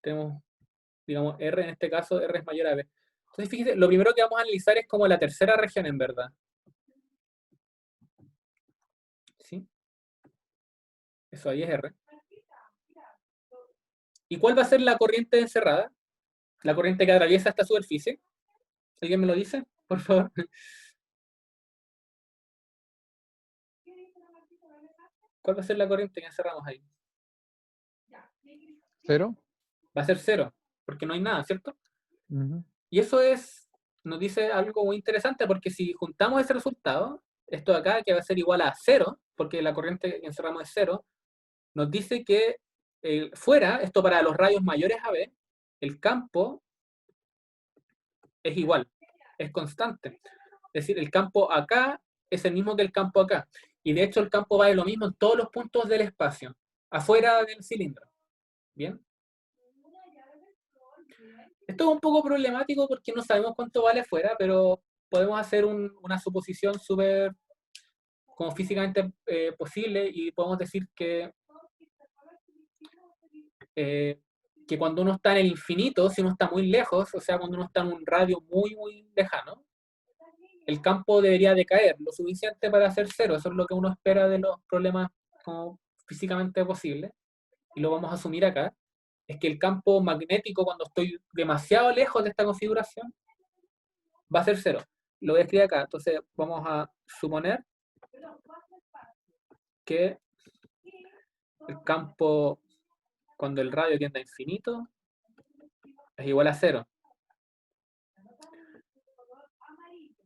Tenemos, digamos, R en este caso, R es mayor a B. Entonces, fíjense, lo primero que vamos a analizar es como la tercera región en verdad. ¿Sí? Eso ahí es R. ¿Y cuál va a ser la corriente encerrada? La corriente que atraviesa esta superficie. ¿Alguien me lo dice? Por favor. ¿Cuál va a ser la corriente que encerramos ahí? ¿Cero? Va a ser 0, porque no hay nada, ¿cierto? Ujú. Y eso nos dice algo muy interesante, porque si juntamos ese resultado, esto de acá, que va a ser igual a 0, porque la corriente que encerramos es 0, nos dice que fuera, esto para los radios mayores a B, el campo es igual, es constante. Es decir, el campo acá es el mismo que el campo acá. Y de hecho el campo vale lo mismo en todos los puntos del espacio, afuera del cilindro. ¿Bien? Esto es un poco problemático porque no sabemos cuánto vale afuera, pero podemos hacer una suposición súper como físicamente posible y podemos decir que cuando uno está en el infinito, si uno está muy lejos, o sea, cuando uno está en un radio muy, muy lejano, el campo debería decaer lo suficiente para hacer 0. Eso es lo que uno espera de los problemas como físicamente posibles. Y lo vamos a asumir acá. Es que el campo magnético, cuando estoy demasiado lejos de esta configuración, va a ser 0. Lo voy a escribir acá. Entonces vamos a suponer que el campo, cuando el radio tiende a infinito, es igual a 0.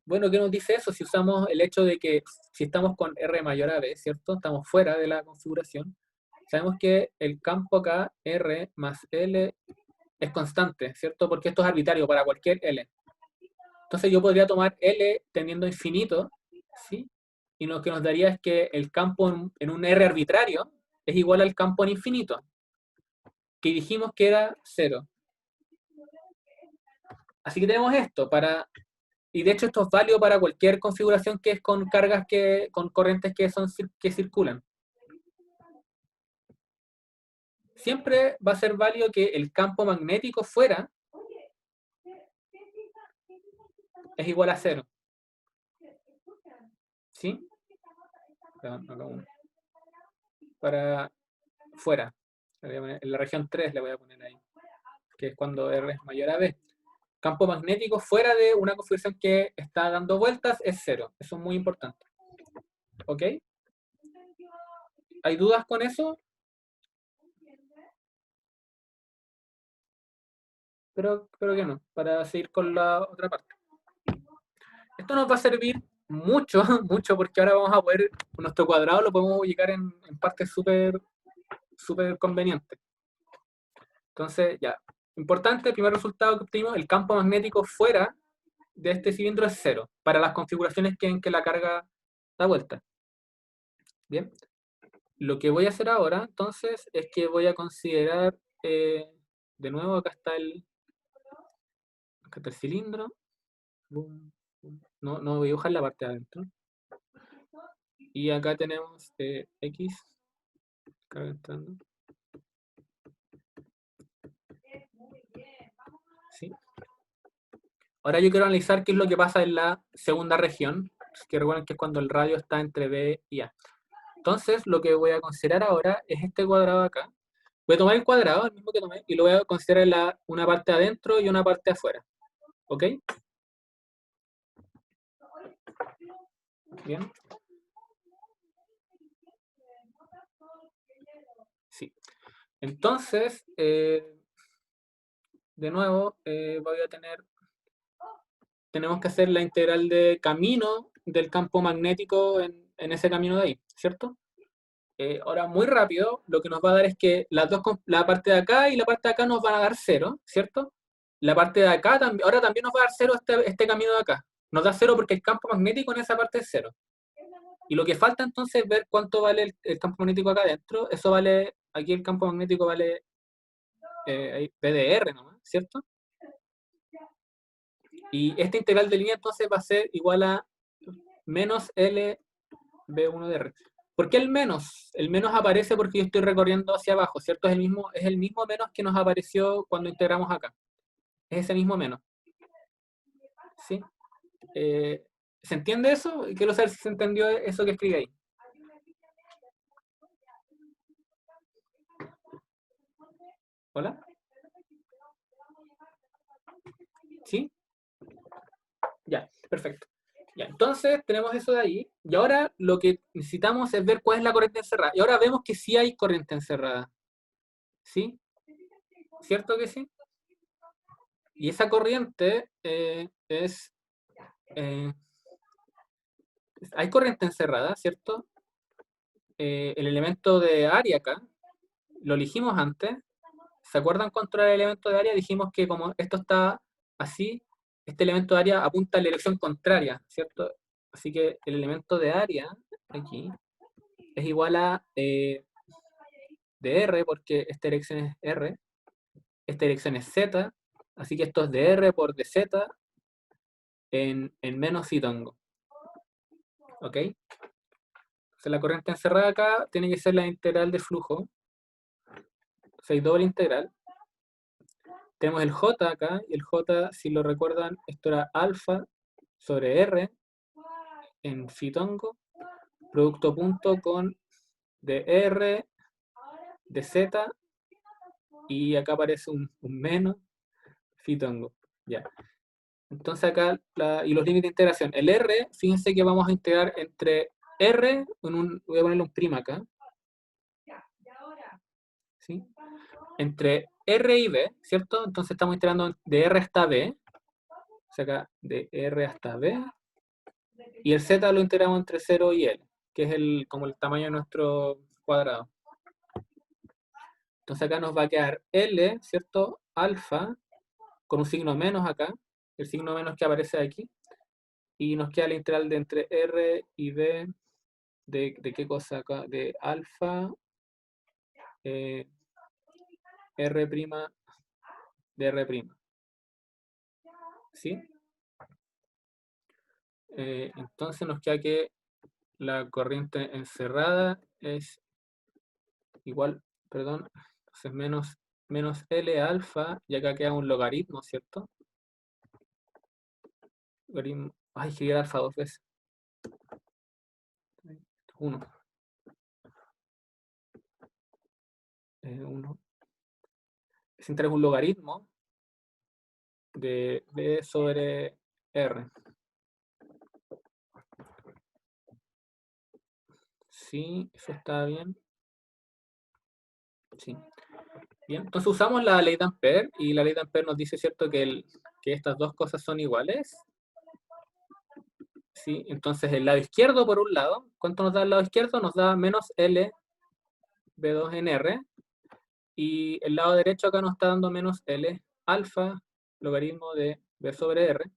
Bueno, ¿qué nos dice eso? Si usamos el hecho de que si estamos con R mayor a B, ¿cierto? Estamos fuera de la configuración. Sabemos que el campo acá, R más L, es constante, ¿cierto? Porque esto es arbitrario para cualquier L. Entonces yo podría tomar L teniendo infinito, ¿sí? Y lo que nos daría es que el campo en un R arbitrario es igual al campo en infinito, que dijimos que era 0. Así que tenemos esto y de hecho esto es válido para cualquier configuración que es con cargas con corrientes que circulan. Siempre va a ser válido que el campo magnético fuera es igual a 0. ¿Sí? Para fuera. En la región 3 le voy a poner ahí, que es cuando R es mayor a B. Campo magnético fuera de una configuración que está dando vueltas es 0. Eso es muy importante. ¿Ok? ¿Hay dudas con eso? Pero que no, para seguir con la otra parte. Esto nos va a servir mucho, mucho, porque ahora vamos a poder, nuestro cuadrado lo podemos ubicar en partes súper convenientes. Entonces, ya. Importante, el primer resultado que obtuvimos, el campo magnético fuera de este cilindro es 0, para las configuraciones en que la carga da vuelta. Bien. Lo que voy a hacer ahora, entonces, es que voy a considerar, de nuevo, acá está el cilindro. No voy a dibujar la parte de adentro. Y acá tenemos X. Carga entrando. ¿Sí? Ahora yo quiero analizar qué es lo que pasa en la segunda región, que recuerden que es cuando el radio está entre B y A. Entonces, lo que voy a considerar ahora es este cuadrado acá. Voy a tomar el cuadrado, el mismo que tomé, y lo voy a considerar una parte adentro y una parte afuera. ¿Ok? Bien. Sí. Entonces, de nuevo, voy a tenemos que hacer la integral de camino del campo magnético en ese camino de ahí, ¿cierto? Ahora, muy rápido, lo que nos va a dar es que la parte de acá y la parte de acá nos van a dar 0, ¿cierto? La parte de acá ahora también nos va a dar 0 este camino de acá. Nos da 0 porque el campo magnético en esa parte es 0. Y lo que falta entonces es ver cuánto vale el campo magnético acá adentro. Eso vale, aquí el campo magnético vale PDR nomás, ¿cierto? Y esta integral de línea entonces va a ser igual a menos LB1DR. ¿Por qué el menos? El menos aparece porque yo estoy recorriendo hacia abajo, ¿cierto? Es el mismo menos que nos apareció cuando integramos acá. Es ese mismo menos. ¿Sí? ¿Se entiende eso? Quiero saber si se entendió eso que escribí ahí. ¿Hola? ¿Sí? Ya, perfecto. Ya, entonces tenemos eso de ahí. Y ahora lo que necesitamos es ver cuál es la corriente encerrada. Y ahora vemos que sí hay corriente encerrada. ¿Sí? ¿Cierto que sí? Y esa corriente hay corriente encerrada, ¿cierto? El elemento de área acá, lo elegimos antes. ¿Se acuerdan cuánto era el elemento de área? Dijimos que como esto está así, este elemento de área apunta en la dirección contraria, ¿cierto? Así que el elemento de área, aquí, es igual a de R, porque esta dirección es R, esta dirección es Z, así que esto es de R por de Z en menos citongo. ¿Ok? Entonces la corriente encerrada acá tiene que ser la integral de flujo. Entonces hay doble integral. Tenemos el J acá, y el J, si lo recuerdan, esto era alfa sobre R en fitongo, producto punto con de R, de Z, y acá aparece un menos fitongo. Ya. Entonces acá, y los límites de integración. El R, fíjense que vamos a integrar entre R, voy a ponerle un prima acá. ¿Sí? Entre R y B, ¿cierto? Entonces estamos integrando de R hasta B. O sea, acá de R hasta B. Y el Z lo integramos entre 0 y L, que es como el tamaño de nuestro cuadrado. Entonces acá nos va a quedar L, ¿cierto? Alfa, con un signo menos acá, el signo menos que aparece aquí. Y nos queda la integral de entre R y B, ¿de qué cosa acá? De alfa, R' de R'. ¿sí? Entonces nos queda que la corriente encerrada es igual, perdón, entonces menos L alfa, y acá queda un logaritmo, ¿cierto? Logaritmo, ay, escribí alfa dos veces. 1. 1. Es un logaritmo de B sobre R. Sí, eso está bien. Sí. Bien, entonces usamos la ley de Ampère, y la ley de Ampère nos dice, ¿cierto?, que estas dos cosas son iguales. ¿Sí? Entonces el lado izquierdo, por un lado, ¿cuánto nos da el lado izquierdo? Nos da menos L B2 en R, y el lado derecho acá nos está dando menos L alfa logaritmo de B sobre R.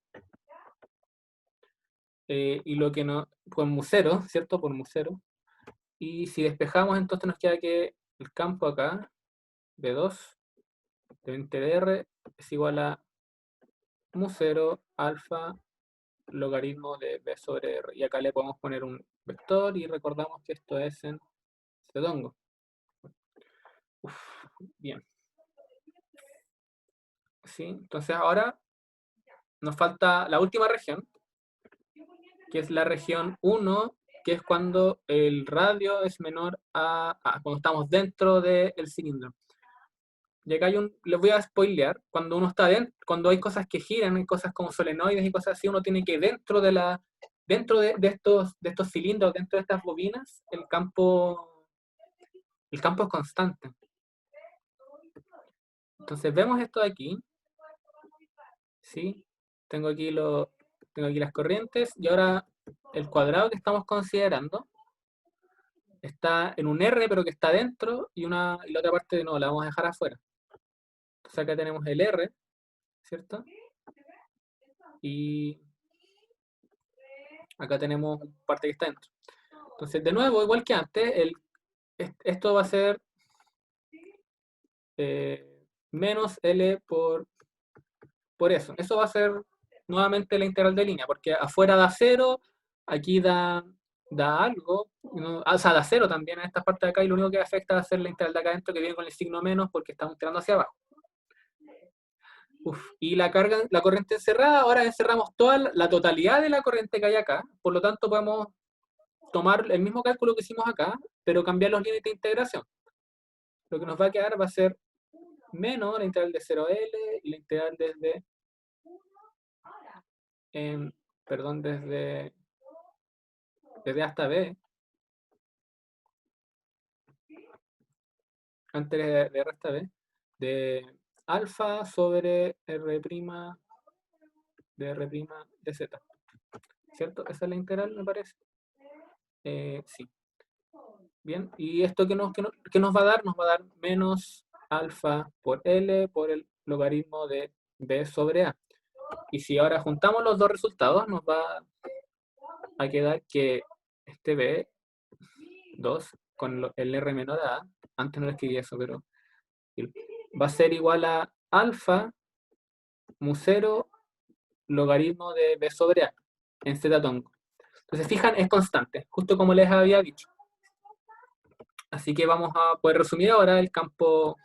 Y lo que nos, con mu 0, ¿cierto? Por mu 0. Y si despejamos, entonces nos queda que el campo acá, B2, de 20 de R, es igual a mu 0 alfa logaritmo de B sobre R. Y acá le podemos poner un vector, y recordamos que esto es en Cetongo. Bien. ¿Sí? Entonces ahora nos falta la última región, que es la región 1, que es cuando el radio es menor a cuando estamos dentro del cilindro. Y acá les voy a spoilear, cuando uno está dentro, cuando hay cosas que giran, hay cosas como solenoides y cosas así, uno tiene que dentro de estos cilindros, dentro de estas bobinas, el campo es constante. Entonces vemos esto de aquí, ¿sí? Tengo aquí las corrientes, y ahora el cuadrado que estamos considerando está en un R, pero que está dentro, y la otra parte no, la vamos a dejar afuera. Entonces acá tenemos el R, ¿cierto? Y acá tenemos parte que está dentro. Entonces, de nuevo, igual que antes, esto va a ser menos L por eso. Eso va a ser nuevamente la integral de línea, porque afuera da 0, aquí da algo, ¿no? O sea, da 0 también en esta parte de acá, y lo único que afecta va a ser la integral de acá adentro, que viene con el signo menos porque estamos tirando hacia abajo. Y la corriente encerrada, ahora encerramos toda la totalidad de la corriente que hay acá, por lo tanto podemos tomar el mismo cálculo que hicimos acá, pero cambiar los límites de integración. Lo que nos va a quedar va a ser menos la integral de 0 a L, y la integral desde A hasta B, antes de R hasta B, de alfa sobre R' de R' de Z. ¿Cierto? Esa es la integral, me parece. Sí. Bien, y esto ¿qué nos va a dar? Nos va a dar menos alfa por L por el logaritmo de B sobre A. Y si ahora juntamos los dos resultados, nos va a quedar que este B2 con el R menor a A, antes no lo escribí eso, pero va a ser igual a alfa mu 0 logaritmo de B sobre A en Z tongo. Entonces, fijan, es constante, justo como les había dicho. Así que vamos a poder resumir ahora el campo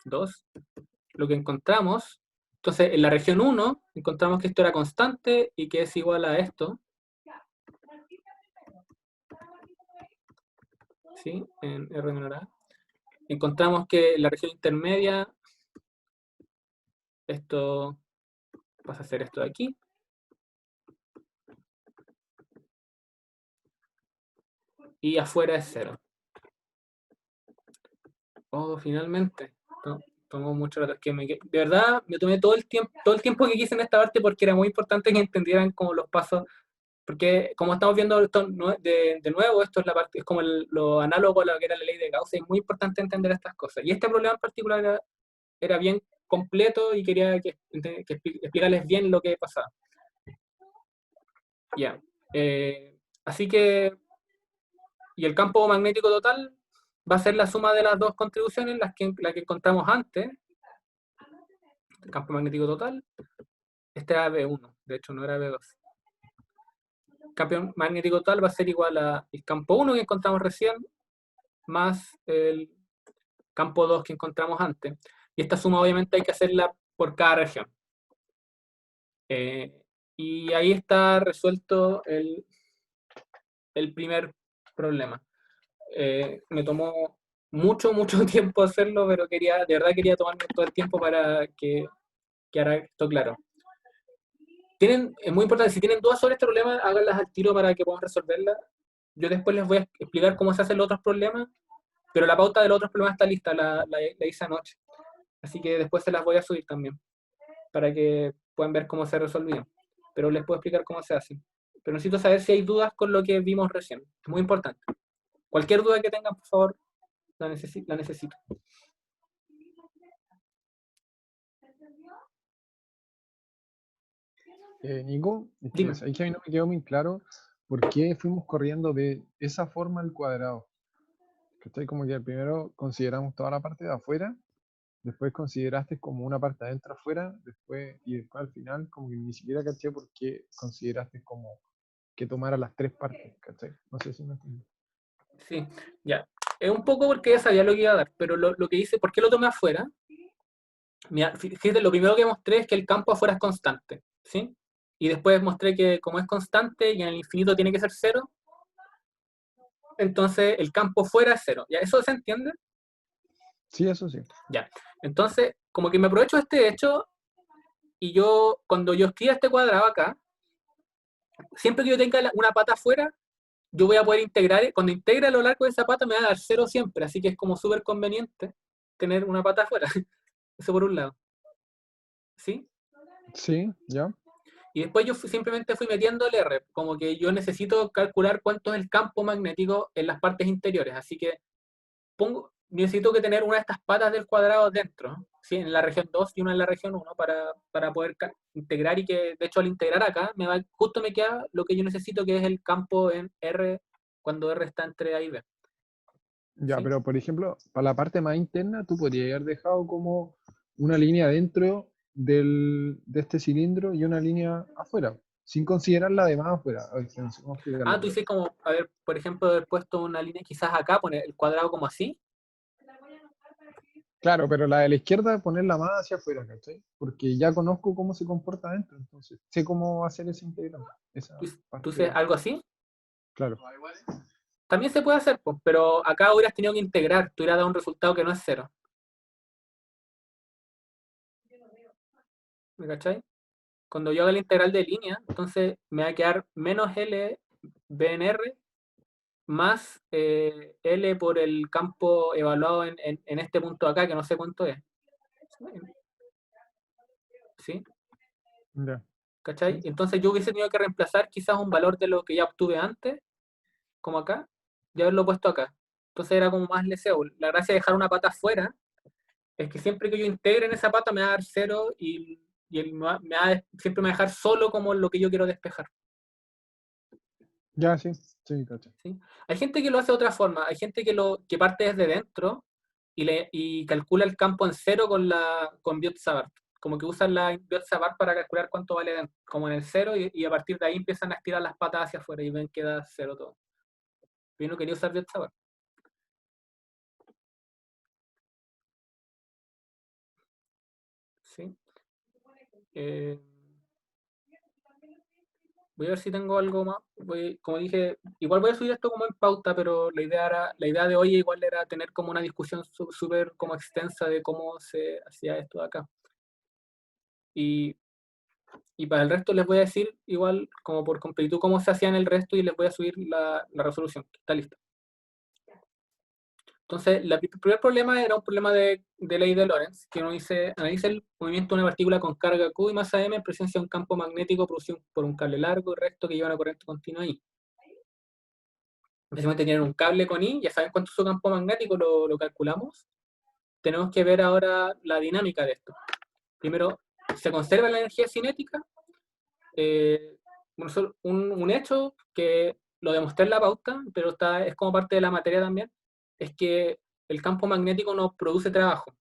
2. Lo que encontramos, entonces en la región 1, encontramos que esto era constante y que es igual a esto. ¿Sí? En R menor a. Encontramos que en la región intermedia, esto pasa a ser esto de aquí. Y afuera es 0. Oh, finalmente. Tomó mucho rato. De verdad, me tomé todo el tiempo que quise en esta parte, porque era muy importante que entendieran como los pasos. Porque como estamos viendo esto, de nuevo, esto es la parte, es como lo análogo a lo que era la ley de Gauss. Es muy importante entender estas cosas. Y este problema en particular era bien completo, y quería que explicarles bien lo que pasaba. Ya. Así que, y el campo magnético total va a ser la suma de las dos contribuciones, la que encontramos antes. El campo magnético total Este era B1, de hecho no era B2. Campo magnético total va a ser igual al campo 1 que encontramos recién, más el campo 2 que encontramos antes. Y esta suma obviamente hay que hacerla por cada región. Y ahí está resuelto el primer problema. Me tomó mucho tiempo hacerlo, pero de verdad quería tomarme todo el tiempo para que quedara esto claro. Es muy importante, si tienen dudas sobre este problema, háganlas al tiro para que podamos resolverlas. Yo después les voy a explicar cómo se hacen los otros problemas, pero la pauta de los otros problemas está lista, la hice anoche. Así que después se las voy a subir también, para que puedan ver cómo se resolvían. Pero les puedo explicar cómo se hacen. Pero necesito saber si hay dudas con lo que vimos recién. Es muy importante. Cualquier duda que tengan, por favor, la necesito. Nico, Dime. ahí que a mí no me quedó muy claro por qué fuimos corriendo de esa forma al cuadrado. ¿Cachai? Como que primero consideramos toda la parte de afuera, después consideraste como una parte adentro afuera, y después al final como que ni siquiera caché por qué consideraste como que tomara las tres partes, ¿cachai? No sé si me entiendo. Sí, ya. Es un poco porque ya sabía lo que iba a dar, pero lo que hice, ¿por qué lo tomé afuera? Mira, fíjate, lo primero que mostré es que el campo afuera es constante, ¿sí? Y después mostré que como es constante y en el infinito tiene que ser cero, entonces el campo fuera es cero. ¿Ya? ¿Eso se entiende? Sí, eso sí. Ya. Entonces, como que me aprovecho de este hecho y cuando yo escriba este cuadrado acá, siempre que yo tenga una pata afuera, yo voy a poder integrar, cuando integre a lo largo de esa pata me va a dar cero siempre, así que es como súper conveniente tener una pata afuera. Eso por un lado. ¿Sí? Sí, ya. Y después yo simplemente fui metiendo el R, como que yo necesito calcular cuánto es el campo magnético en las partes interiores, así que necesito que tener una de estas patas del cuadrado dentro, ¿sí? En la región 2 y una en la región 1 para poder integrar y que, de hecho, al integrar acá, justo me queda lo que yo necesito, que es el campo en R, cuando R está entre A y B. Ya, ¿Sí? pero por ejemplo, para la parte más interna, tú podrías haber dejado como una línea dentro de este cilindro y una línea afuera, sin considerar la demás afuera. A ver, no sé cómo explicarlo, Tú pero- dices como, a ver, por ejemplo, haber puesto una línea quizás acá, poner el cuadrado como así. Claro, pero la de la izquierda ponerla más hacia afuera, ¿cachai? Porque ya conozco cómo se comporta adentro, entonces sé cómo hacer ese integral, esa Tú dices parte, algo así. claro. También se puede hacer, pues, pero acá hubieras tenido que integrar, te hubiera dado un resultado que no es cero. ¿Me cachai? Cuando yo haga la integral de línea, entonces me va a quedar menos L BNR más L por el campo evaluado en este punto acá, que no sé cuánto es. ¿Sí? Ya. ¿Cachai? ¿Sí? Entonces yo hubiese tenido que reemplazar quizás un valor de lo que ya obtuve antes, como acá, y haberlo puesto acá. Entonces era como más leseo. La gracia de dejar una pata afuera es que siempre que yo integre en esa pata me va a dar cero y siempre me va a dejar solo como lo que yo quiero despejar. Ya, sí, sí, cacho. ¿Sí? Hay gente que lo hace de otra forma, hay gente que parte desde dentro y calcula el campo en cero con Biot-Savart. Como que usan la Biot-Savart para calcular cuánto vale dentro, como en el cero, y a partir de ahí empiezan a estirar las patas hacia afuera y ven que da cero todo. Yo no quería usar Biot-Savart. ¿Sí? Voy a ver si tengo algo más. Como dije, igual voy a subir esto como en pauta, pero la idea de hoy igual era tener como una discusión súper como extensa de cómo se hacía esto de acá. Y para el resto les voy a decir igual, como por completud, cómo se hacía en el resto y les voy a subir la resolución, que está lista. Entonces, el primer problema era un problema de ley de Lorentz, que uno dice, analiza el movimiento de una partícula con carga Q y masa M en presencia de un campo magnético producido por un cable largo y recto que lleva una corriente continua I. Precisamente tienen un cable con I, ya saben cuánto es su campo magnético, lo calculamos. Tenemos que ver ahora la dinámica de esto. Primero, se conserva la energía cinética. Un hecho que lo demostré en la pauta, pero es como parte de la materia también, es que el campo magnético no produce trabajo.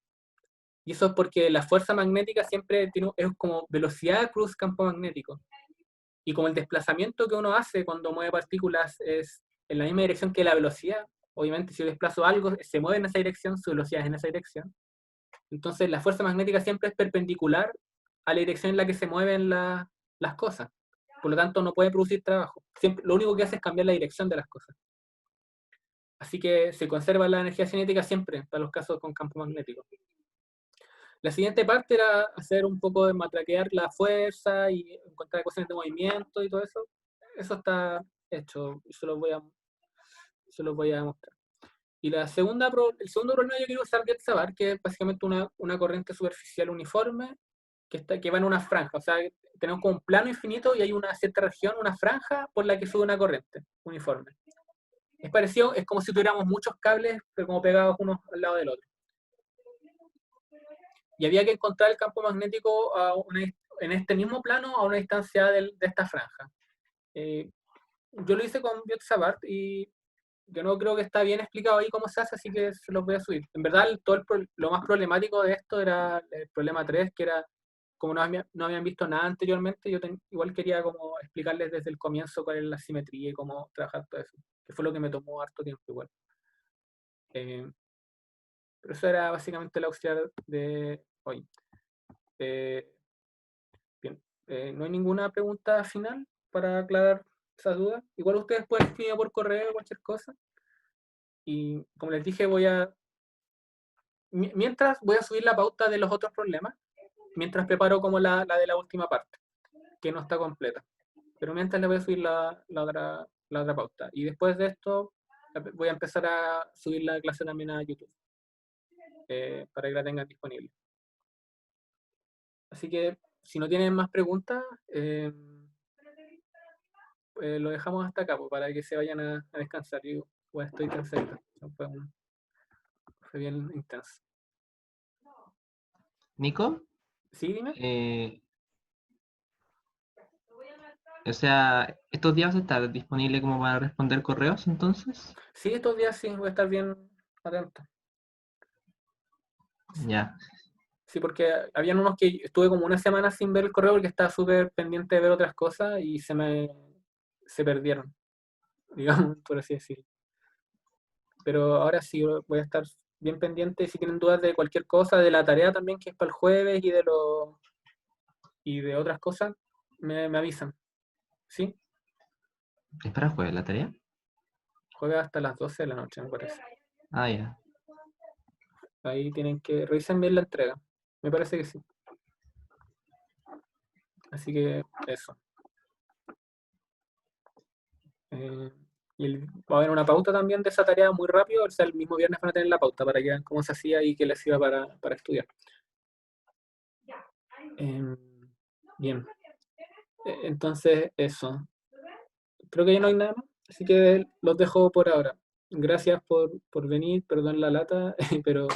Y eso es porque la fuerza magnética siempre es como velocidad cruz campo magnético. Y como el desplazamiento que uno hace cuando mueve partículas es en la misma dirección que la velocidad, obviamente si yo desplazo algo, se mueve en esa dirección, su velocidad es en esa dirección. Entonces la fuerza magnética siempre es perpendicular a la dirección en la que se mueven las cosas. Por lo tanto, no puede producir trabajo. Siempre, lo único que hace es cambiar la dirección de las cosas. Así que se conserva la energía cinética siempre para los casos con campo magnético. La siguiente parte era hacer un poco de matraquear la fuerza y encontrar ecuaciones de movimiento y todo eso. Eso está hecho, y se los voy a mostrar. Y el segundo problema yo quiero usar Getzabar, que es básicamente una corriente superficial uniforme que va en una franja. O sea, tenemos como un plano infinito y hay una cierta región, una franja por la que sube una corriente uniforme. Es parecido, es como si tuviéramos muchos cables, pero como pegados uno al lado del otro. Y había que encontrar el campo magnético en este mismo plano a una distancia de esta franja. Yo lo hice con Getzabar y yo no creo que está bien explicado ahí cómo se hace, así que se los voy a subir. En verdad, lo más problemático de esto era el problema 3, que era, como no habían visto nada anteriormente, yo igual quería como explicarles desde el comienzo cuál es la simetría y cómo trabajar todo eso, que fue lo que me tomó harto tiempo igual. Pero eso era básicamente la auxiliar de hoy. Bien, no hay ninguna pregunta final para aclarar esa duda. Igual ustedes pueden escribir por correo cualquier cosa. Y como les dije, mientras voy a subir la pauta de los otros problemas, mientras preparo como la de la última parte, que no está completa. Pero mientras le voy a subir la otra pauta. Y después de esto, voy a empezar a subir la clase también a YouTube, para que la tengan disponible. Así que, si no tienen más preguntas, lo dejamos hasta acá, pues, para que se vayan a descansar. Yo estoy cansado. Fue bien intenso. Nico, ¿Sí, dime? o sea, estos días vas a estar disponible como para responder correos, entonces. Sí, estos días sí, voy a estar bien atento. Ya, Sí, porque habían unos que estuve como una semana sin ver el correo porque estaba súper pendiente de ver otras cosas y se perdieron, digamos, por así decirlo. Pero ahora sí voy a estar bien pendiente. Si tienen dudas de cualquier cosa, de la tarea también, que es para el jueves, y de otras cosas, me avisan. ¿Sí? ¿es para el jueves la tarea? Jueves hasta las 12 de la noche, me parece. Ah, ya. Ahí tienen que revisar bien la entrega. Me parece que sí. Así que eso. Va a haber una pauta también de esa tarea muy rápido. O sea, el mismo viernes van a tener la pauta para que vean cómo se hacía y qué les iba para estudiar. Bien. Entonces, eso. Creo que ya no hay nada más. Así que los dejo por ahora. Gracias por venir. Perdón la lata, pero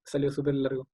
salió súper largo.